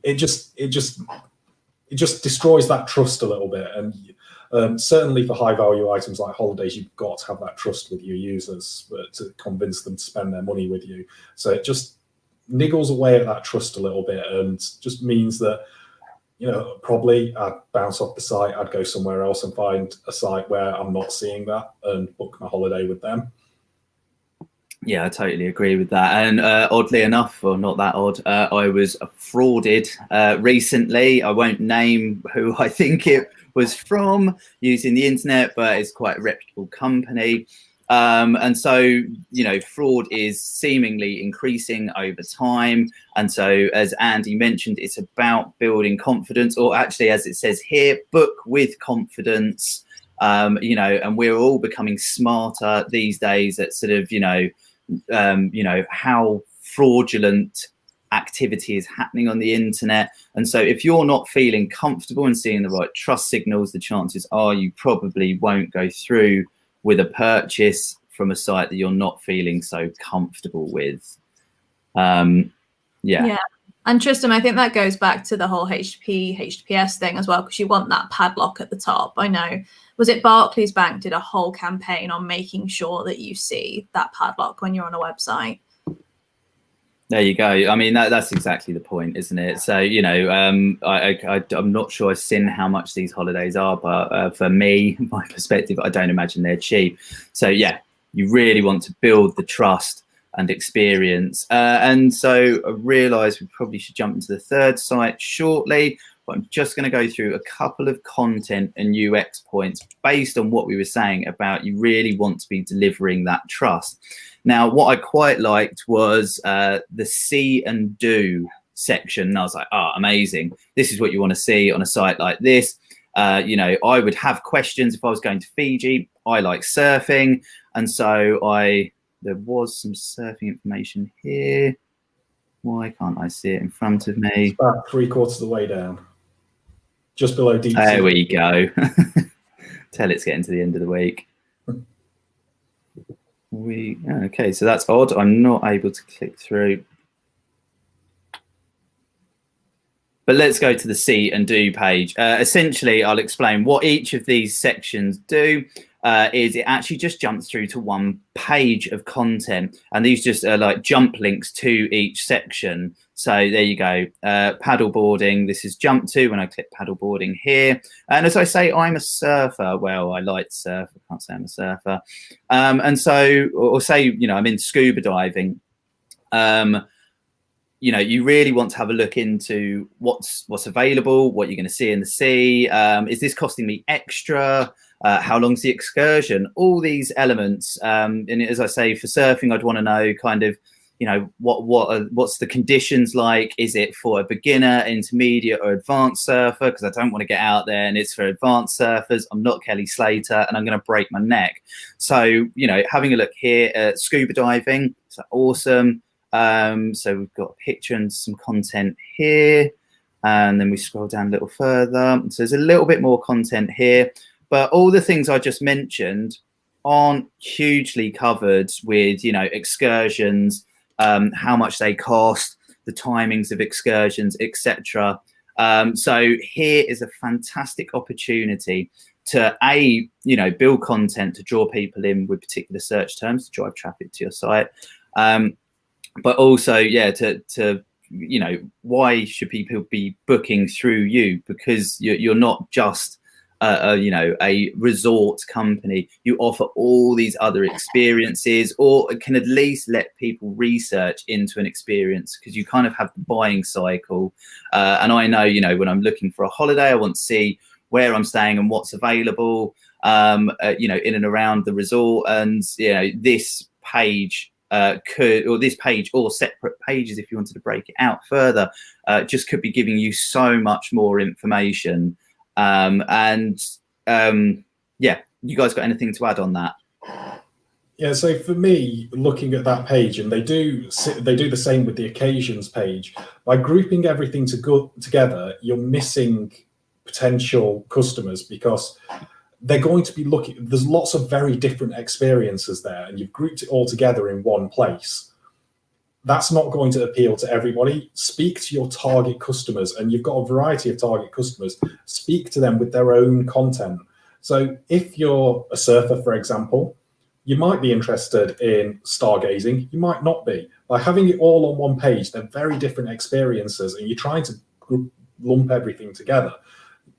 It just destroys that trust a little bit. And certainly for high value items like holidays, you've got to have that trust with your users to convince them to spend their money with you. So it just niggles away at that trust a little bit, and just means that, you know, probably I'd bounce off the site, I'd go somewhere else and find a site where I'm not seeing that and book my holiday with them. Yeah, I totally agree with that. And oddly enough, or not that odd, I was frauded recently. I won't name who I think it was from using the internet, but it's quite a reputable company. And so, you know, fraud is seemingly increasing over time. And so, as Andy mentioned, it's about building confidence, or actually, as it says here, book with confidence. You know, and we're all becoming smarter these days at sort of, you know, how fraudulent activity is happening on the internet. And so if you're not feeling comfortable and seeing the right trust signals, the chances are you probably won't go through with a purchase from a site that you're not feeling so comfortable with. Yeah. And Tristan, I think that goes back to the whole HTTPS thing as well, because you want that padlock at the top. I know, was it Barclays Bank did a whole campaign on making sure that you see that padlock when you're on a website. There you go. I mean, that's exactly the point, isn't it? So, you know, I'm not sure I've seen how much these holidays are, but for me, my perspective, I don't imagine they're cheap. So, yeah, you really want to build the trust and experience. And so I realised we probably should jump into the third site shortly, but I'm just going to go through a couple of content and UX points based on what we were saying about you really want to be delivering that trust. Now, what I quite liked was the see and do section. And I was like, oh, amazing. This is what you want to see on a site like this. You know, I would have questions if I was going to Fiji. I like surfing. And so there was some surfing information here. Why can't I see it in front of me? It's about 3/4 of the way down, just below deep. There we go. Tell it's getting to the end of the week. Okay, so that's odd. I'm not able to click through. But let's go to the see and do page. Essentially, I'll explain what each of these sections do. Is it actually just jumps through to one page of content, and these just are like jump links to each section. So there you go. Paddleboarding, this is jump to when I click paddleboarding here. And as I say, I'm a surfer. Well, I like to surf. I can't say I'm a surfer. And so, or say, you know, I'm in scuba diving. You know, you really want to have a look into what's available, what you're going to see in the sea. Is this costing me extra? How long's the excursion? All these elements. And as I say, for surfing, I'd want to know kind of, you know, what's the conditions like? Is it for a beginner, intermediate, or advanced surfer? Because I don't want to get out there and it's for advanced surfers. I'm not Kelly Slater, and I'm going to break my neck. So, you know, having a look here at scuba diving, so awesome. So we've got a picture and some content here, and then we scroll down a little further. So there's a little bit more content here, but all the things I just mentioned aren't hugely covered with, you know, excursions, how much they cost, the timings of excursions, etc. So here is a fantastic opportunity to you know, build content to draw people in with particular search terms to drive traffic to your site. But also, yeah, to you know, why should people be booking through you? Because you're not just you know, a resort company. You offer all these other experiences, or can at least let people research into an experience, because you kind of have the buying cycle. And I know, you know, when I'm looking for a holiday, I want to see where I'm staying and what's available, you know, in and around the resort. And, you know, this page or this page or separate pages, if you wanted to break it out further, just could be giving you so much more information. Yeah, you guys got anything to add on that? Yeah, so for me, looking at that page, and they do the same with the occasions page. By grouping everything together, you're missing potential customers because they're going to be looking. There's lots of very different experiences there, and you've grouped it all together in one place. That's not going to appeal to everybody. Speak to your target customers, and you've got a variety of target customers. Speak to them with their own content. So if you're a surfer, for example, you might be interested in stargazing, you might not be. By having it all on one page, they're very different experiences, and you're trying to lump everything together.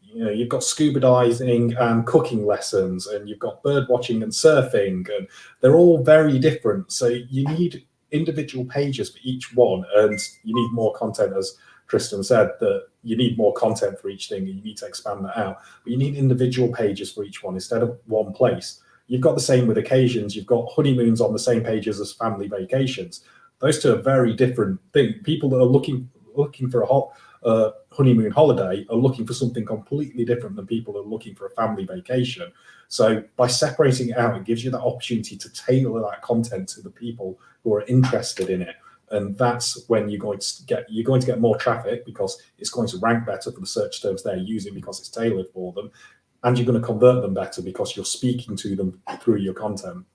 You know, you've got scuba diving and cooking lessons, and you've got bird watching and surfing, and they're all very different. So you need individual pages for each one, and you need more content, as Tristan said, that you need more content for each thing, and you need to expand that out. But you need individual pages for each one instead of one place. You've got the same with occasions. You've got honeymoons on the same pages as family vacations. Those two are very different things. People that are looking for a honeymoon holiday are looking for something completely different than people that are looking for a family vacation. So by separating it out, it gives you that opportunity to tailor that content to the people who are interested in it. And that's when you're going to get more traffic, because it's going to rank better for the search terms they're using because it's tailored for them. And you're going to convert them better because you're speaking to them through your content.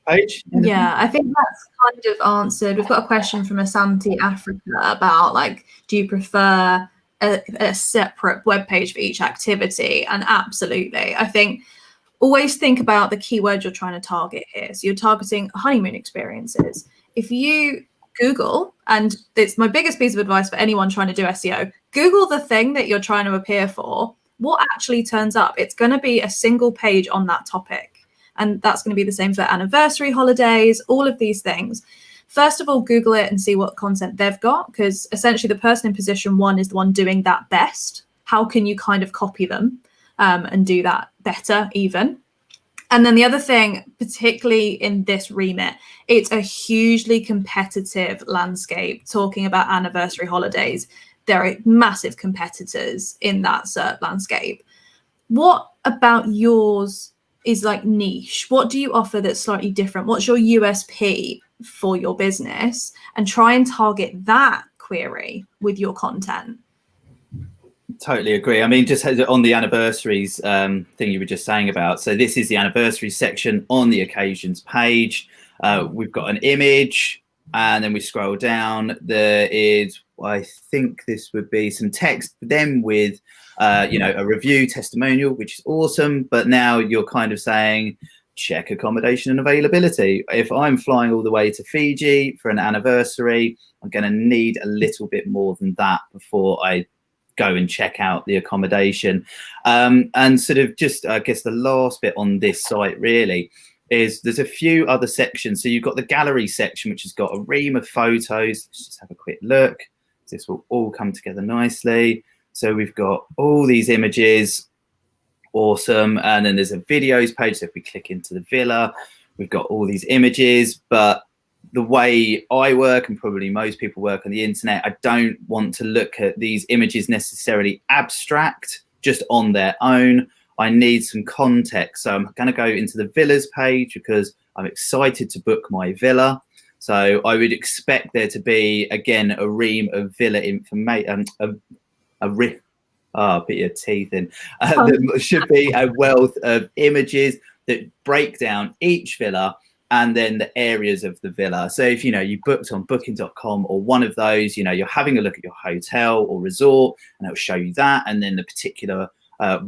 Paige? Yeah, I think that's kind of answered. We've got a question from Asante Africa about, like, do you prefer a separate web page for each activity? And absolutely. I think always think about the keyword you're trying to target here. So you're targeting honeymoon experiences. If you Google, and it's my biggest piece of advice for anyone trying to do SEO, Google the thing that you're trying to appear for. What actually turns up? It's going to be a single page on that topic. And that's going to be the same for anniversary holidays, all of these things. First of all, Google it and see what content they've got, because essentially the person in position 1 is the one doing that best. How can you kind of copy them and do that better even? And then the other thing, particularly in this remit, it's a hugely competitive landscape. Talking about anniversary holidays, there are massive competitors in that SERP landscape. What about yours is like niche? What do you offer that's slightly different? What's your USP for your business? And try and target that query with your content. Totally agree. I mean, just on the anniversaries thing you were just saying about, so this is the anniversary section on the occasions page. We've got an image, and then we scroll down. There is, I think this would be some text, then with a review testimonial, which is awesome. But now you're kind of saying, check accommodation and availability. If I'm flying all the way to Fiji for an anniversary, I'm going to need a little bit more than that before I go and check out the accommodation. And sort of just, I guess, the last bit on this site really is there's a few other sections. So you've got the gallery section, which has got a ream of photos. Let's just have a quick look. This will all come together nicely. So we've got all these images. Awesome. And then there's a videos page. So if we click into the villa, we've got all these images. But the way I work, and probably most people work on the internet, I don't want to look at these images necessarily abstract, just on their own. I need some context. So I'm going to go into the villas page because I'm excited to book my villa. So I would expect there to be, again, a ream of villa information, put your teeth in. There should be a wealth of images that break down each villa and then the areas of the villa. So if, you booked on booking.com or one of those, you're having a look at your hotel or resort, and it'll show you that, and then the particular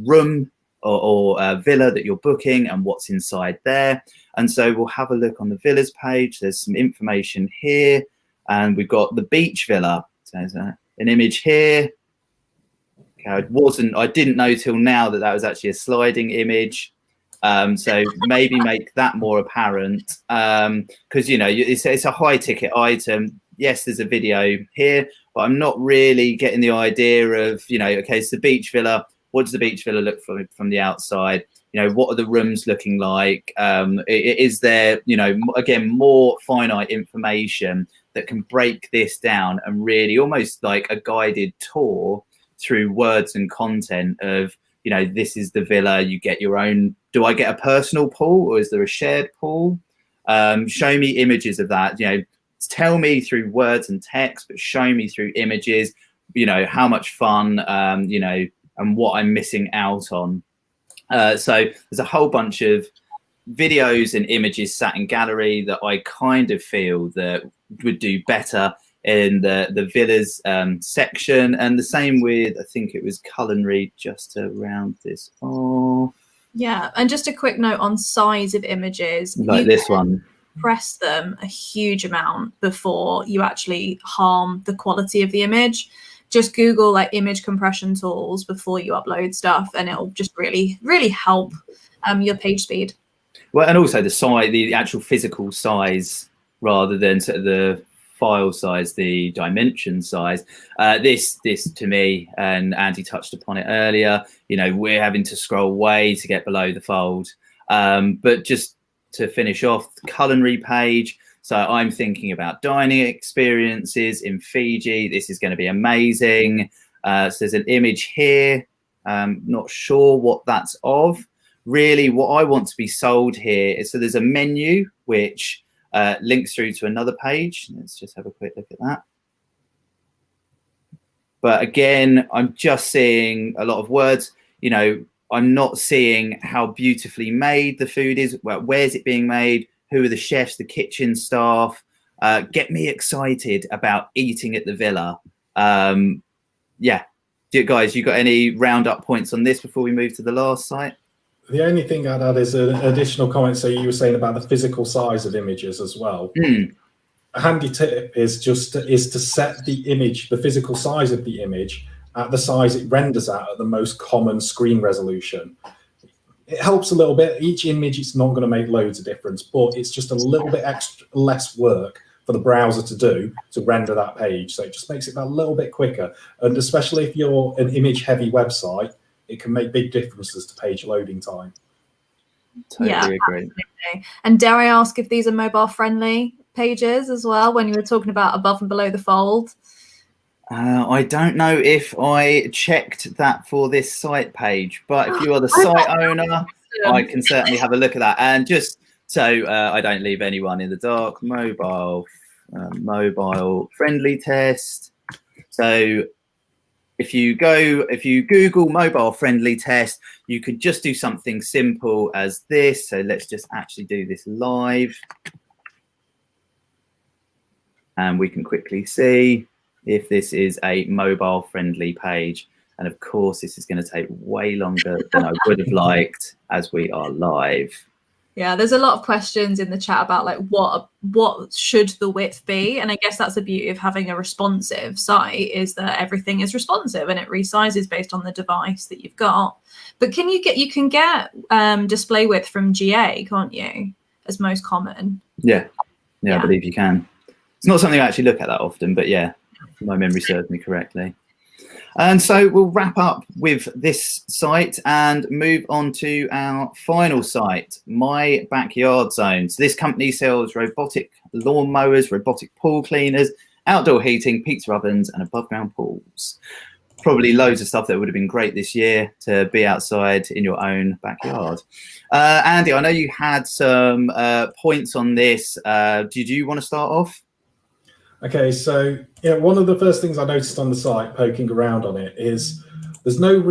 room or villa that you're booking and what's inside there. And so we'll have a look on the villas page. There's some information here, and we've got the beach villa. So there's an image here. Okay, I didn't know till now that was actually a sliding image. So maybe make that more apparent, because it's a high ticket item. Yes, there's a video here, but I'm not really getting the idea of, okay, it's the beach villa. What does the beach villa look from the outside? what are the rooms looking like? Is there, again, more finite information that can break this down and really almost like a guided tour through words and content of, this is the villa, you get your own. Do I get a personal pool or is there a shared pool? Show me images of that. Tell me through words and text, but show me through images, how much fun, and what I'm missing out on. So there's a whole bunch of videos and images sat in gallery that I kind of feel that would do better in the villas section, and the same with, I think it was culinary, just to round this off. Yeah, and just a quick note on size of images. Like this one. Press them a huge amount before you actually harm the quality of the image. Just Google like image compression tools before you upload stuff, and it'll just really, really help your page speed. Well, and also the size, the actual physical size, rather than sort of the file size, the dimension size. This to me, and Andy touched upon it earlier, we're having to scroll way to get below the fold. But just to finish off, the culinary page. So I'm thinking about dining experiences in Fiji. This is going to be amazing. So there's an image here. Not sure what that's of. Really, what I want to be sold here is, so there's a menu which links through to another page. Let's just have a quick look at that. But again, I'm just seeing a lot of words. I'm not seeing how beautifully made the food is. Well, where's it being made? Who are the chefs, the kitchen staff? Get me excited about eating at the villa. Yeah. Guys, you got any roundup points on this before we move to the last site? The only thing I'd add is an additional comment. So you were saying about the physical size of images as well. A handy tip is to set the image, the physical size of the image, at the size it renders at the most common screen resolution. It helps a little bit. Each image, it's not going to make loads of difference, but it's just a little bit less work for the browser to do to render that page. So it just makes it a little bit quicker. And especially if you're an image-heavy website, it can make big differences to page loading time. Totally agree. Absolutely. And dare I ask if these are mobile-friendly pages as well, when you were talking about above and below the fold? I don't know if I checked that for this site page, but if you are the site owner, I can certainly have a look at that. And just so I don't leave anyone in the dark, mobile friendly test. So if you Google mobile friendly test, you could just do something simple as this. So let's just actually do this live. And we can quickly see if this is a mobile friendly page. And of course, this is going to take way longer than I would have liked as we are live. Yeah, there's a lot of questions in the chat about like what should the width be, and I guess that's the beauty of having a responsive site, is that everything is responsive and it resizes based on the device that you've got. But you can get display width from GA, can't you, as most common? Yeah, I believe you can. It's not something I actually look at that often, but yeah, my memory serves me correctly. And so we'll wrap up with this site and move on to our final site, My Backyard Zone. So this company sells robotic lawn mowers, robotic pool cleaners, outdoor heating, pizza ovens, and above ground pools. Probably loads of stuff that would have been great this year to be outside in your own backyard. Andy, I know you had some points on this. Did you want to start off? Okay, so yeah, one of the first things I noticed on the site, poking around on it, is they don't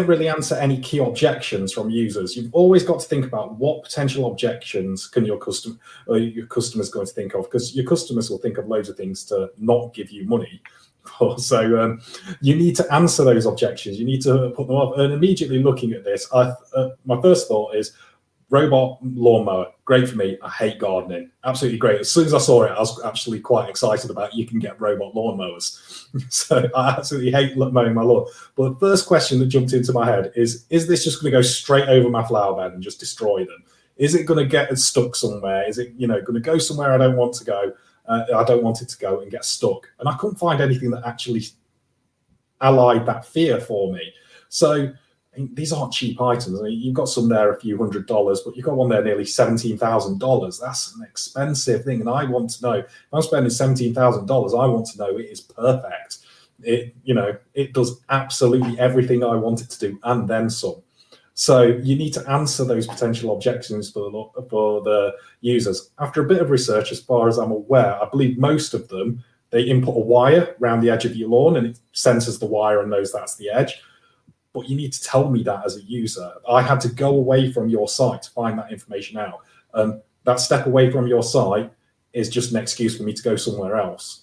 really answer any key objections from users. You've always got to think about what potential objections can your customers going to think of, because your customers will think of loads of things to not give you money. So you need to answer those objections. You need to put them up. And immediately looking at this, my first thought is, robot lawnmower, great for me. I hate gardening. Absolutely great. As soon as I saw it, I was actually quite excited about you can get robot lawnmowers. So I absolutely hate mowing my lawn. But the first question that jumped into my head is this just going to go straight over my flower bed and just destroy them? Is it going to get stuck somewhere? Is it going to go somewhere I don't want to go? I don't want it to go and get stuck. And I couldn't find anything that actually allied that fear for me. So these aren't cheap items. I mean, you've got some there a few $100s, but you've got one there nearly $17,000. That's an expensive thing, and I want to know, if I'm spending $17,000, I want to know it is perfect. It does absolutely everything I want it to do, and then some. So you need to answer those potential objections for the users. After a bit of research, as far as I'm aware, I believe most of them, they input a wire around the edge of your lawn, and it senses the wire and knows that's the edge. But you need to tell me that as a user. I had to go away from your site to find that information out. That step away from your site is just an excuse for me to go somewhere else.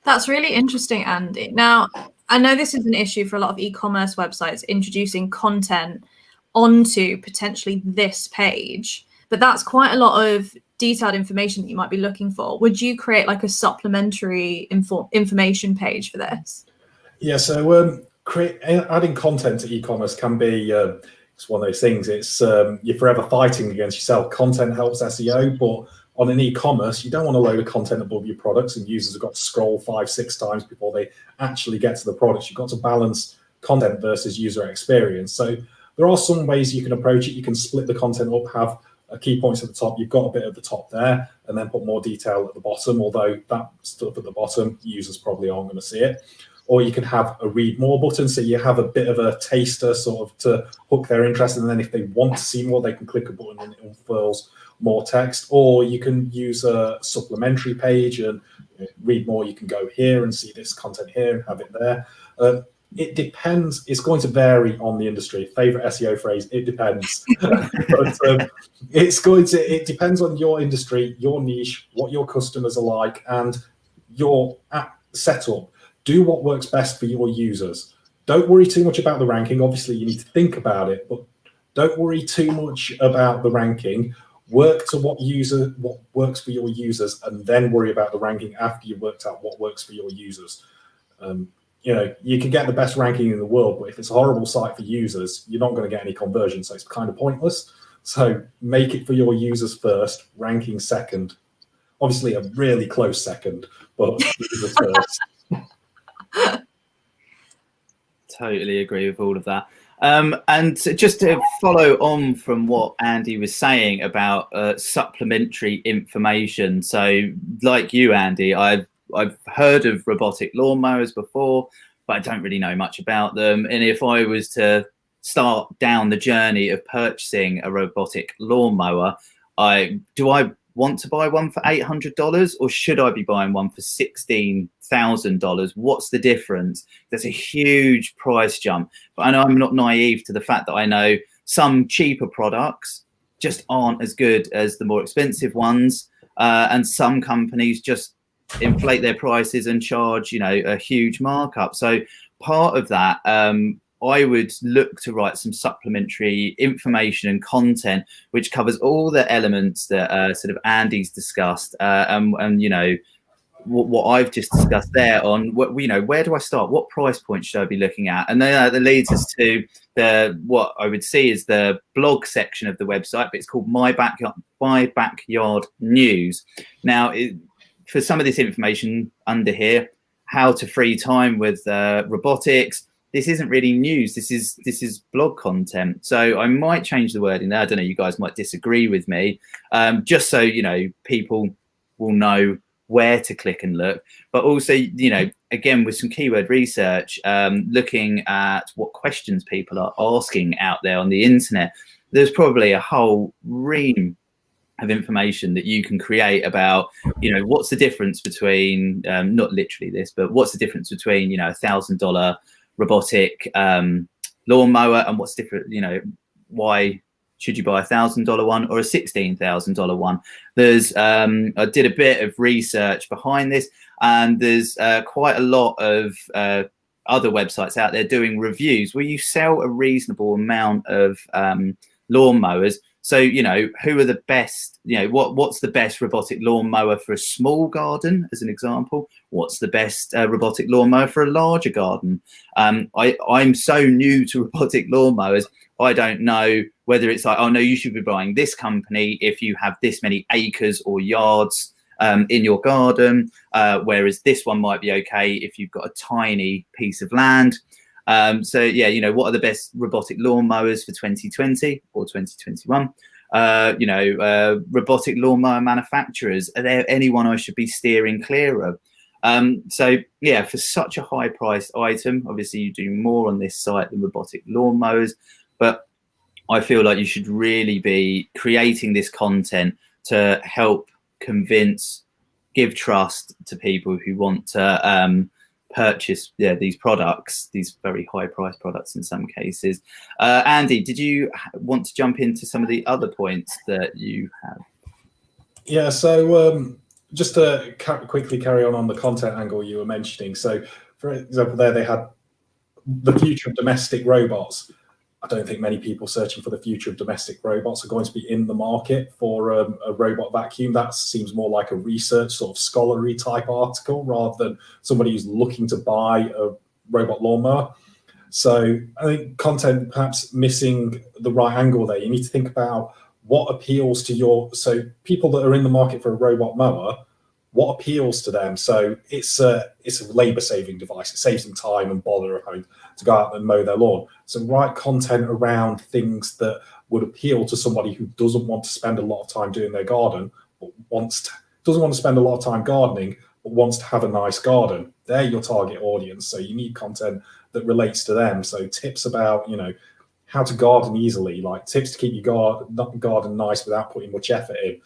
That's really interesting, Andy. Now, I know this is an issue for a lot of e-commerce websites, introducing content onto potentially this page, but that's quite a lot of detailed information that you might be looking for. Would you create like a supplementary information page for this? Yeah, so adding content to e-commerce can be it's one of those things. It's you're forever fighting against yourself. Content helps SEO, but on an e-commerce, you don't want a load of content above your products, and users have got to scroll 5-6 times before they actually get to the products. You've got to balance content versus user experience. So there are some ways you can approach it. You can split the content up, have key points at the top. You've got a bit at the top there, and then put more detail at the bottom, although that stuff at the bottom, users probably aren't going to see it. Or you can have a read more button, so you have a bit of a taster sort of to hook their interest, and then if they want to see more, they can click a button and it unfurls more text. Or you can use a supplementary page and read more. You can go here and see this content here and have it there. It depends. It's going to vary on the industry. Favorite SEO phrase, it depends. But it depends on your industry, your niche, what your customers are like, and your app setup. Do what works best for your users. Don't worry too much about the ranking. Obviously, you need to think about it, but don't worry too much about the ranking. Work to what works for your users, and then worry about the ranking after you've worked out what works for your users. You can get the best ranking in the world, but if it's a horrible site for users, you're not going to get any conversion, so it's kind of pointless. So make it for your users first, ranking second. Obviously, a really close second, but users first. Totally agree with all of that. And just to follow on from what Andy was saying about supplementary information. So like you, Andy, I've heard of robotic lawnmowers before, but I don't really know much about them. And if I was to start down the journey of purchasing a robotic lawnmower, do I want to buy one for $800, or should I be buying one for $16,000? What's the difference? There's a huge price jump. But I know I'm not naive to the fact that I know some cheaper products just aren't as good as the more expensive ones, and some companies just inflate their prices and charge, a huge markup. So part of that, I would look to write some supplementary information and content which covers all the elements that sort of Andy's discussed, and what I've just discussed there on where do I start? What price point should I be looking at? And then that leads us to what I would see is the blog section of the website, but it's called My Backyard News. Now, for some of this information under here, how to free time with robotics. This isn't really news. This is blog content. So I might change the wording there. I don't know. You guys might disagree with me, just so people will know where to click and look. But also, again, with some keyword research, looking at what questions people are asking out there on the internet. There's probably a whole ream of information that you can create about, what's the difference between not literally this, but what's the difference between $1,000 robotic lawnmower, and what's different, why should you buy $1,000 one or a $16,000 one? There's I did a bit of research behind this, and there's quite a lot of other websites out there doing reviews where you sell a reasonable amount of lawnmowers. So, who are the best, what's the best robotic lawnmower for a small garden, as an example? What's the best robotic lawnmower for a larger garden? I'm so new to robotic lawnmowers, I don't know whether it's like, oh, no, you should be buying this company if you have this many acres or yards in your garden, whereas this one might be okay if you've got a tiny piece of land. So yeah, you know, what are the best robotic lawnmowers for 2020 or 2021? Robotic lawnmower manufacturers, are there anyone I should be steering clear of? So yeah, for such a high priced item, obviously you do more on this site than robotic lawnmowers, but I feel like you should really be creating this content to help convince, give trust to people who want to purchase these products, these very high priced products in some cases. Andy, did you want to jump into some of the other points that you have? Yeah, so just to quickly carry on the content angle you were mentioning. So for example, there they had the future of domestic robots. I don't think many people searching for the future of domestic robots are going to be in the market for a robot vacuum. That seems more like a research sort of scholarly type article rather than somebody who's looking to buy a robot lawnmower. So I think content perhaps missing the right angle there. You need to think about what appeals to so people that are in the market for a robot mower, what appeals to them? So it's a labor-saving device. It saves them time and bother of having to go out and mow their lawn. So write content around things that would appeal to somebody who doesn't want to spend a lot of time doing their garden, but doesn't want to spend a lot of time gardening, but wants to have a nice garden. They're your target audience. So you need content that relates to them. So tips about, how to garden easily, like tips to keep your garden nice without putting much effort in.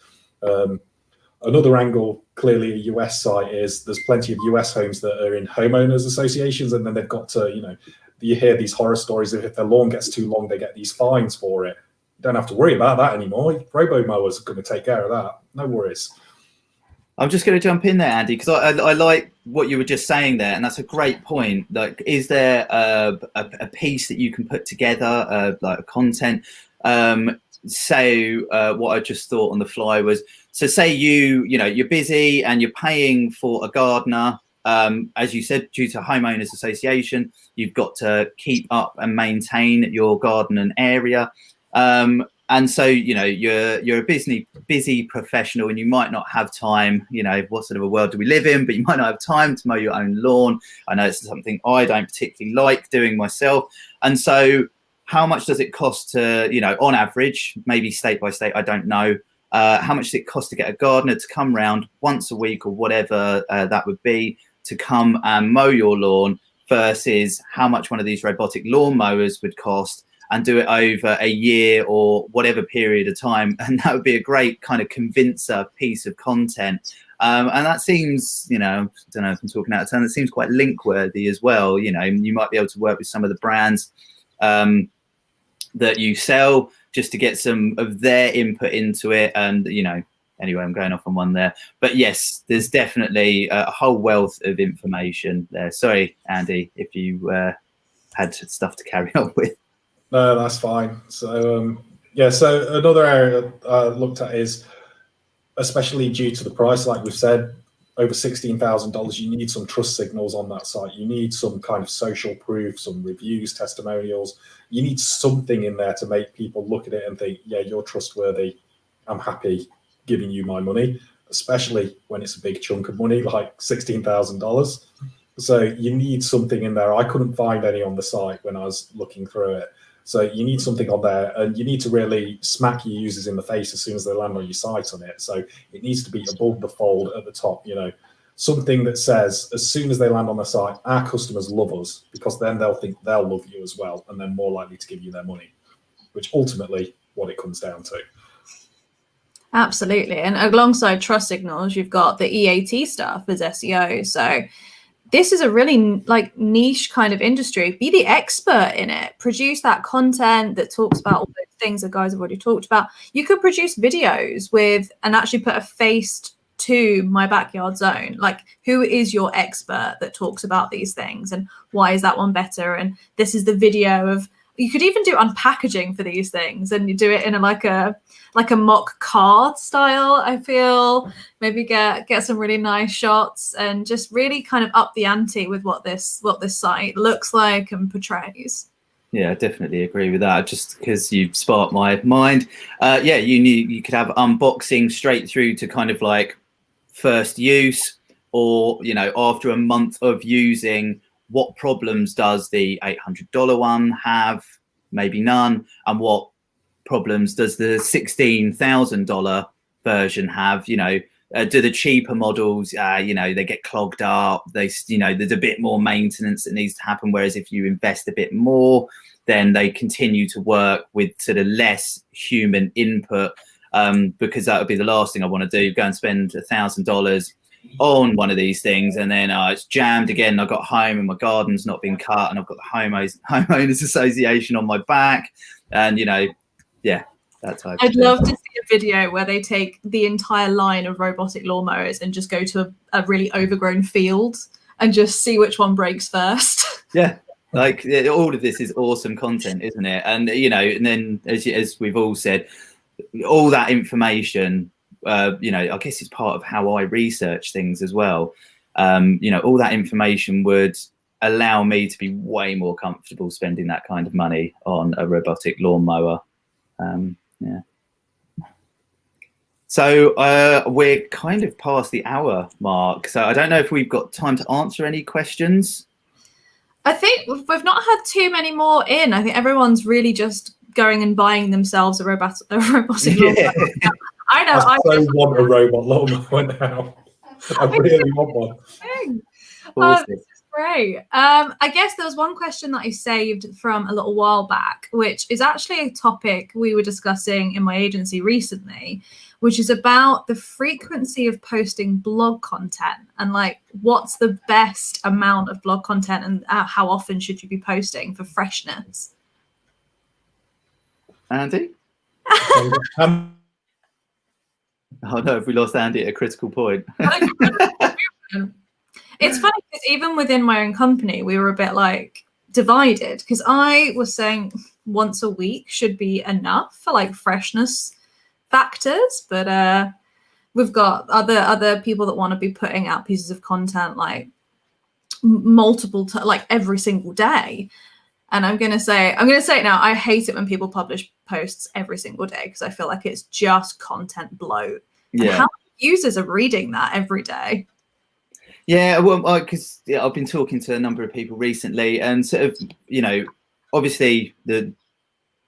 Another angle, clearly a US site, is there's plenty of US homes that are in homeowners associations, and then they've got to, you hear these horror stories of if their lawn gets too long, they get these fines for it. You don't have to worry about that anymore. Robo mowers are going to take care of that. No worries. I'm just going to jump in there, Andy, because I like what you were just saying there, and that's a great point. Like, is there a piece that you can put together, like a content? What I just thought on the fly was, so say you're busy and you're paying for a gardener. As you said, due to homeowners association, you've got to keep up and maintain your garden and area. And so, you're a busy professional, and you might not have time. What sort of a world do we live in? But you might not have time to mow your own lawn. I know it's something I don't particularly like doing myself. And so how much does it cost to, on average, maybe state by state, I don't know, how much does it cost to get a gardener to come round once a week or whatever that would be, to come and mow your lawn, versus how much one of these robotic lawn mowers would cost, and do it over a year or whatever period of time. And that would be a great kind of convincer piece of content. And that seems, I don't know if I'm talking out of turn, it seems quite link worthy as well. You might be able to work with some of the brands that you sell just to get some of their input into it. And, anyway, I'm going off on one there. But yes, there's definitely a whole wealth of information there. Sorry, Andy, if you had stuff to carry on with. No, that's fine. So, so another area I looked at is, especially due to the price, like we've said, over $16,000, you need some trust signals on that site. You need some kind of social proof, some reviews, testimonials. You need something in there to make people look at it and think, yeah, you're trustworthy. I'm happy giving you my money, especially when it's a big chunk of money, like $16,000. So you need something in there. I couldn't find any on the site when I was looking through it. So you need something on there, and you need to really smack your users in the face as soon as they land on your site on it. So it needs to be above the fold at the top, something that says, as soon as they land on the site, our customers love us, because then they'll think they'll love you as well, and they're more likely to give you their money, which ultimately what it comes down to. Absolutely. And alongside trust signals, you've got the EAT stuff as SEO. So this is a really niche kind of industry. Be the expert in it. Produce that content that talks about all those things that guys have already talked about. You could produce videos and actually put a face to My Backyard Zone. Like, who is your expert that talks about these things, and why is that one better? And this is the video of. You could even do unpackaging for these things, and you do it in a mock card style. I feel maybe get some really nice shots and just really kind of up the ante with what this site looks like and portrays. Yeah, I definitely agree with that. Just because you've sparked my mind. You could have unboxing straight through to kind of like first use, or after a month of using, what problems does the $800 one have? Maybe none. And what problems does the $16,000 version have? You know, do the cheaper models, you know, they get clogged up. They, you know, there's a bit more maintenance that needs to happen. Whereas if you invest a bit more, then they continue to work with sort of less human input, because that would be the last thing I want to do, go and spend $1,000 on one of these things, and then it's jammed again. I got home and my garden's not been cut, and I've got the homeowners association on my back, and you know, yeah, that type. I'd love to see a video where they take the entire line of robotic lawnmowers and just go to a really overgrown field and just see which one breaks first. Yeah, like all of this is awesome content, isn't it? And you know, and then as we've all said, all that information, you know, I guess it's part of how I research things as well. You know, all that information would allow me to be way more comfortable spending that kind of money on a robotic lawnmower. Yeah. So we're kind of past the hour mark. So I don't know if we've got time to answer any questions. I think we've not had too many more in. I think everyone's really just going and buying themselves a robotic lawnmower. I know. I so want a robot lawnmower now. I really want one. Oh, this is great. I guess there was one question that I saved from a little while back, which is actually a topic we were discussing in my agency recently, which is about the frequency of posting blog content and like what's the best amount of blog content and how often should you be posting for freshness. Andy? Oh no, have we lost Andy at a critical point? It's funny because even within my own company, we were a bit like divided, because I was saying once a week should be enough for like freshness factors, but we've got other people that want to be putting out pieces of content like like every single day. And I'm gonna say it now. I hate it when people publish posts every single day because I feel like it's just content bloat. Yeah. And how many users are reading that every day? Yeah, well, because I've been talking to a number of people recently, and sort of, you know, obviously we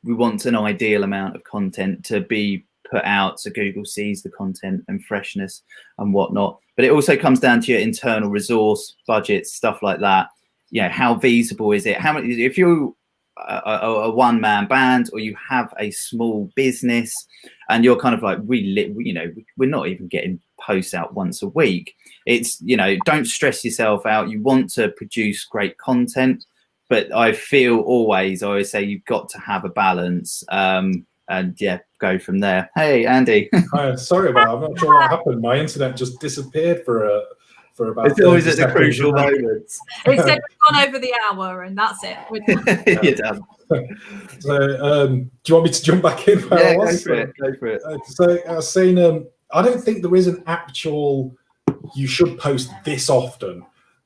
want an ideal amount of content to be put out so Google sees the content and freshness and whatnot. But it also comes down to your internal resource budgets, stuff like that. You know, how feasible is it? How many? If you're a one-man band or you have a small business and you're kind of like, you know, we're not even getting posts out once a week. It's, you know, don't stress yourself out. You want to produce great content, but I always say you've got to have a balance, and yeah, go from there. Hey, Andy. Sorry about that. I'm not sure what happened. My internet just disappeared for about. It's always at the crucial moments. It said we've gone over the hour, and that's it. You're done. So, do you want me to jump back in? Yeah, go for it. So, I was saying, I don't think there is an actual you should post this often,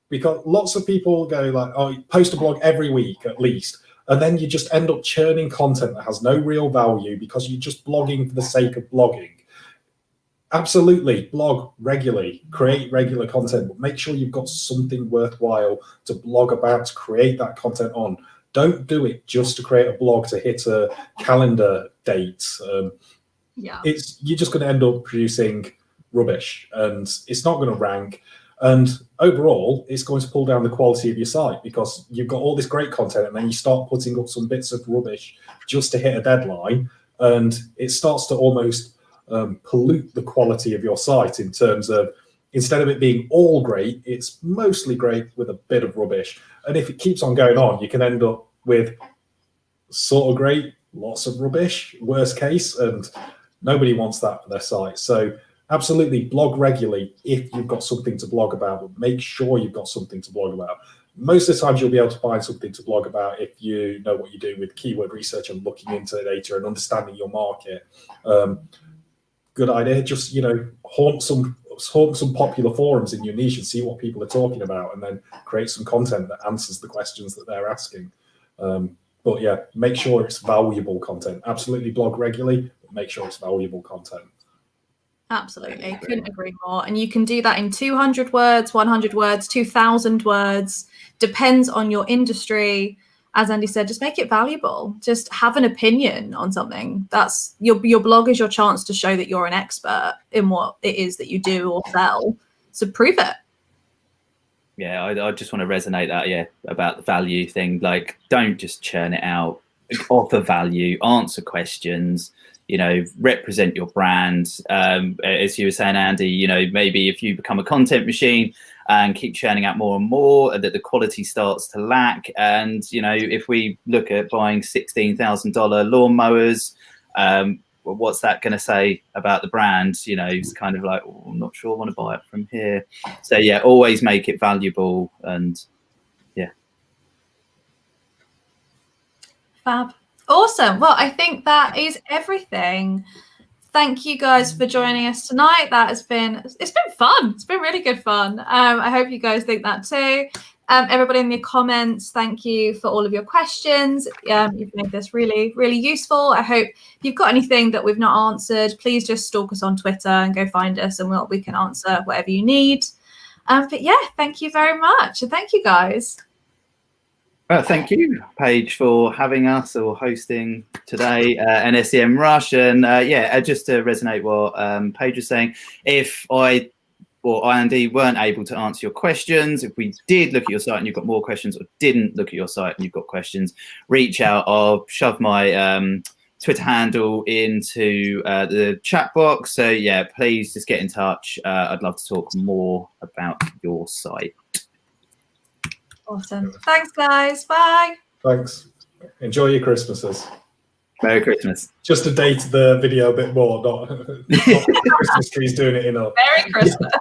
because lots of people go like, oh, post a blog every week at least, and then you just end up churning content that has no real value because you're just blogging for the sake of blogging. Absolutely, blog regularly, create regular content, but make sure you've got something worthwhile to blog about, to create that content on. Don't do it just to create a blog to hit a calendar date. Yeah, you're just going to end up producing rubbish, and it's not going to rank. And overall, it's going to pull down the quality of your site because you've got all this great content, and then you start putting up some bits of rubbish just to hit a deadline, and it starts to almost pollute the quality of your site in terms of, instead of it being all great, it's mostly great with a bit of rubbish. And if it keeps on going on, you can end up with sort of great, lots of rubbish, worst case, and nobody wants that for their site. So absolutely blog regularly if you've got something to blog about, but make sure you've got something to blog about. Most of the times you'll be able to find something to blog about if you know what you do with keyword research and looking into data and understanding your market. Good idea. Just, you know, haunt some popular forums in your niche and see what people are talking about, and then create some content that answers the questions that they're asking. But yeah, make sure it's valuable content. Absolutely blog regularly, but make sure it's valuable content. Absolutely. Couldn't agree more. And you can do that in 200 words, 100 words, 2,000 words, depends on your industry. As Andy said, just make it valuable. Just have an opinion on something. That's your blog is your chance to show that you're an expert in what it is that you do or sell. So prove it. Yeah, I just want to resonate that, about the value thing. Like, don't just churn it out. Offer value, answer questions, represent your brand. As you were saying, Andy, maybe if you become a content machine and keep churning out more and more, that the quality starts to lack. And, if we look at buying $16,000 lawnmowers, what's that going to say about the brand? It's kind of like, oh, I'm not sure I want to buy it from here. So yeah, always make it valuable. And yeah. Fab. Awesome. Well, I think that is everything. Thank you guys for joining us tonight. It's been fun. It's been really good fun. I hope you guys think that too. Everybody in the comments, thank you for all of your questions. You've made this really, really useful. I hope if you've got anything that we've not answered, please just stalk us on Twitter and go find us, and we can answer whatever you need. But yeah, thank you very much. And thank you guys. Thank you, Paige, for having us or hosting today, and Semrush. And just to resonate what Paige was saying, if I or Andy weren't able to answer your questions, if we did look at your site and you've got more questions, or didn't look at your site and you've got questions, reach out. I'll shove my Twitter handle into the chat box. So yeah, please just get in touch. I'd love to talk more about your site. Awesome. Thanks, guys. Bye. Thanks. Enjoy your Christmases. Merry Christmas. Just to date the video a bit more, not the Christmas trees doing it enough. Merry Christmas.